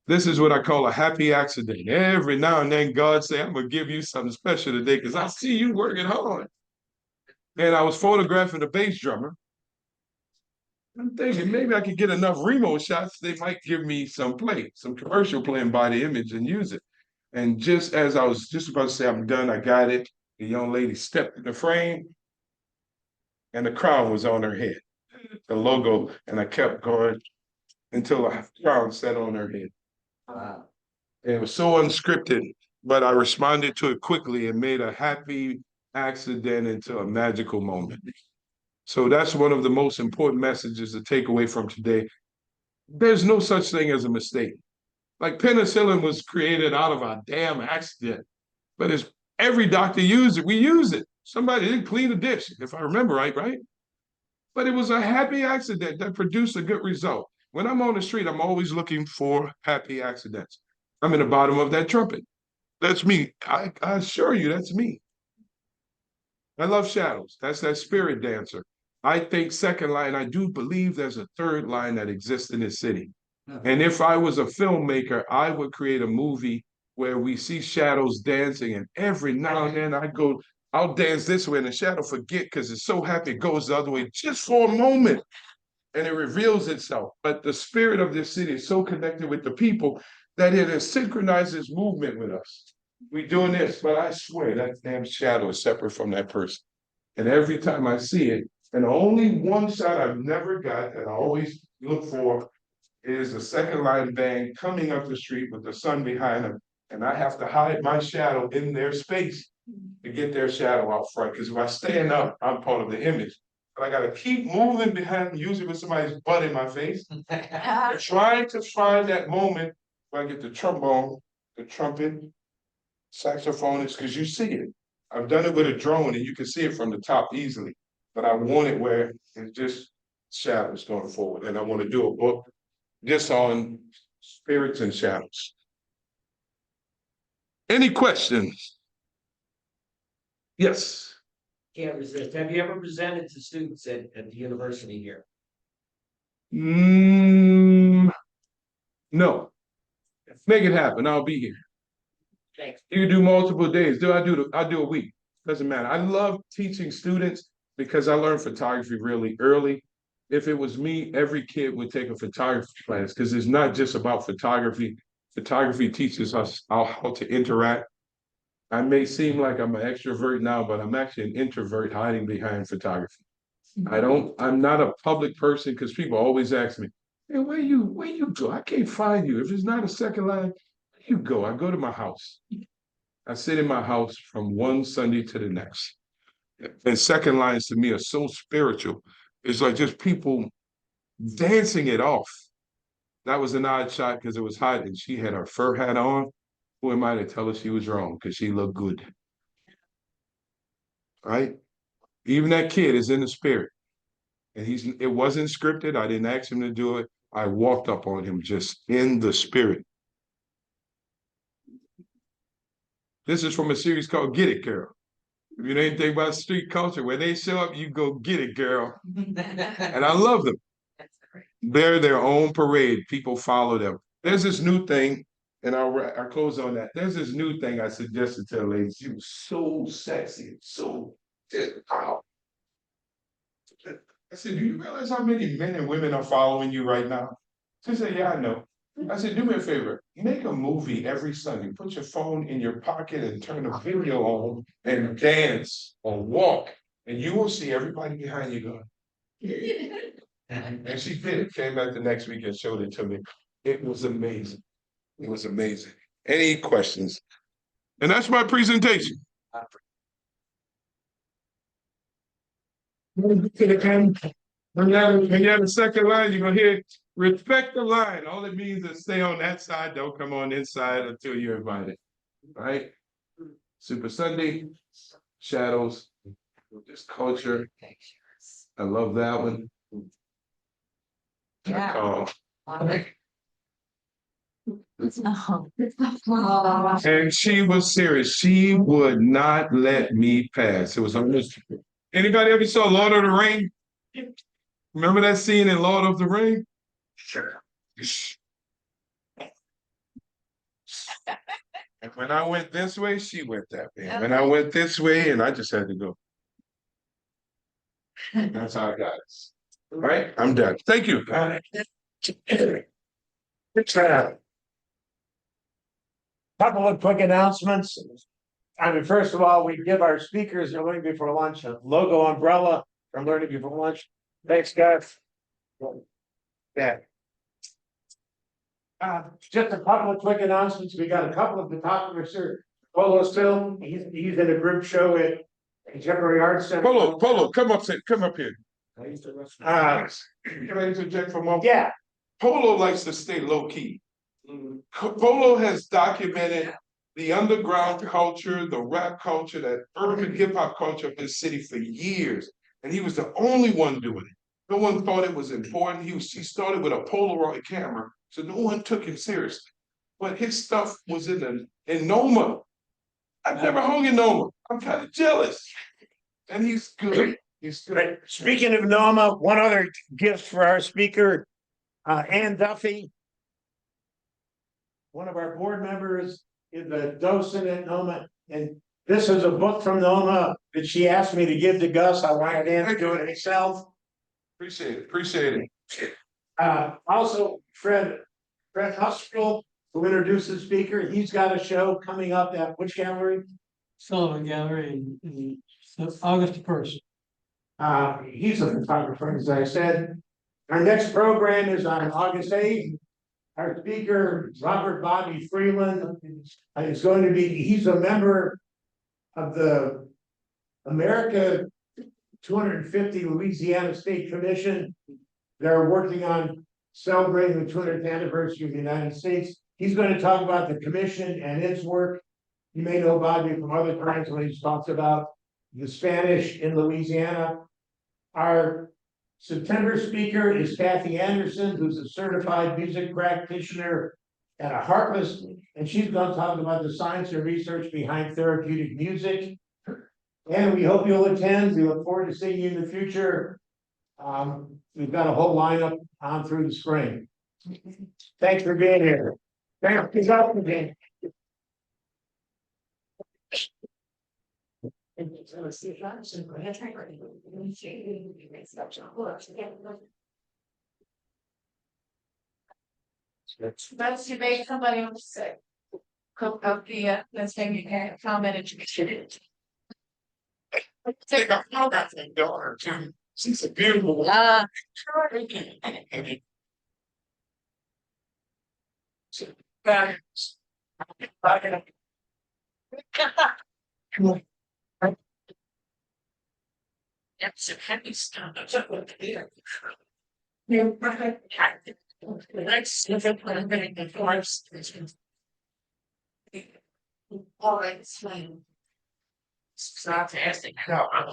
E: This is what I call a happy accident. Every now and then God say, I'm gonna give you something special today because I see you working hard. And I was photographing the bass drummer. I'm thinking maybe I could get enough Remo shots, they might give me some play, some commercial playing by the image and use it. And just as I was just about to say, I'm done, I got it, the young lady stepped in the frame and the crown was on her head, the logo, and I kept going until the crown sat on her head. Wow. And it was so unscripted, but I responded to it quickly and made a happy accident into a magical moment. So that's one of the most important messages to take away from today. There's no such thing as a mistake. Like penicillin was created out of a damn accident, but it's every doctor used it. We use it. Somebody didn't clean the dish, if I remember right? But it was a happy accident that produced a good result. When I'm on the street, I'm always looking for happy accidents. I'm in the bottom of that trumpet. That's me. I assure you, that's me. I love shadows. That's that spirit dancer. I think second line, I do believe there's a third line that exists in this city. And if I was a filmmaker, I would create a movie where we see shadows dancing, and every now and then I'll dance this way and the shadow forget because it's so happy it goes the other way just for a moment and it reveals itself. But the spirit of this city is so connected with the people that it synchronizes movement with us. We're doing this, but I swear that damn shadow is separate from that person. And every time I see it, and only one shot I've never got that I always look for is the second line band coming up the street with the sun behind them. And I have to hide my shadow in their space to get their shadow out front. Because if I stand up, I'm part of the image. But I got to keep moving behind, usually with somebody's butt in my face, trying to find that moment where I get the trombone, the trumpet, saxophonist, because you see it. I've done it with a drone and you can see it from the top easily. But I want it where it's just shadows going forward. And I want to do a book just on spirits and shadows. Any questions? Yes.
G: Can't resist. Have you ever presented to students at the university here?
E: No. Make it happen. I'll be here.
G: Thanks.
E: You can do multiple days. I do a week. Doesn't matter. I love teaching students because I learned photography really early. If it was me, every kid would take a photography class because it's not just about photography. Photography teaches us how to interact. I may seem like I'm an extrovert now, but I'm actually an introvert hiding behind photography. I'm not a public person because people always ask me, hey, where you go? I can't find you. If it's not a second line, you go? I go to my house. I sit in my house from one Sunday to the next. And second lines to me are so spiritual. It's like just people dancing it off. That was an odd shot because it was hot and she had her fur hat on. Who am I to tell her she was wrong? Because she looked good. Right? Even that kid is in the spirit. And it wasn't scripted. I didn't ask him to do it. I walked up on him just in the spirit. This is from a series called Get It, Girl. If you know anything about street culture, when they show up, you go get it, girl. And I love them. They're their own parade. People follow them. There's this new thing, and I'll close on that. There's this new thing I suggested to the ladies. She was so sexy, so wow. I said, do you realize how many men and women are following you right now? She said, yeah, I know. I said, do me a favor, make a movie every Sunday. Put your phone in your pocket and turn the video on and dance or walk. And you will see everybody behind you going. And she did it, came back the next week and showed it to me. It was amazing. It was amazing. Any questions? And that's my presentation. When you have a second line, you're gonna hear respect the line. All it means is stay on that side, don't come on inside until you're invited. Right? Super Sunday, shadows, just culture. I love that one.
H: Yeah.
E: And she was serious. She would not let me pass. It was on this. Anybody ever saw Lord of the Ring? Remember that scene in Lord of the Ring? Sure. And when I went this way, she went that way. When I went this way, and I just had to go. That's how I got it. All right, I'm done. Thank you.
A: Couple of quick announcements. I mean, first of all, we give our speakers at Learning Before Lunch a logo umbrella from Learning Before Lunch. Thanks, guys. Yeah. Just a couple of quick announcements. We got a couple of photographers here. Polo's film. He's in a group show at Contemporary Arts Center.
E: Polo, come up here. Can I interject for a moment?
A: Yeah.
E: Polo likes to stay low key. Polo has documented the underground culture, the rap culture, that urban hip hop culture of this city for years. And he was the only one doing it. No one thought it was important. He started with a Polaroid camera, so no one took him seriously. But his stuff was in Noma. I've never hung in Noma. I'm kind of jealous. And he's good. He's good.
A: Speaking of Noma, one other gift for our speaker, Ann Duffy. One of our board members is a docent at Noma, and this is a book from Noma that she asked me to give to Gus. I wanted Ann to do it himself.
E: Appreciate it.
A: Also, Fred Huskell, who introduced the speaker, he's got a show coming up at which gallery?
D: Sullivan Gallery in August 1st.
A: He's a photographer, as I said. Our next program is on August 8th. Our speaker, Robert Bobby Freeland, is going to be, he's a member of the America 250 Louisiana State Commission. They're working on celebrating the 200th anniversary of the United States. He's going to talk about the commission and its work. You may know Bobby from other times when he's talked about the Spanish in Louisiana. Our September speaker is Kathy Anderson, who's a certified music practitioner at a Harkless, and she's going to talk about the science and research behind therapeutic music. And we hope you'll attend. We look forward to seeing you in the future. We've got a whole lineup on through the spring. Thanks for being here. Thanks for being here.
H: That's you make somebody else sick. Cook up the this thing you can't comment education.
E: Take a photo of my daughter too. She's a beautiful woman.
H: Sure.
G: That's a heavy stuff. Let's look at what I'm gonna do first. All right, it's fine. It's not fantastic. No, I'm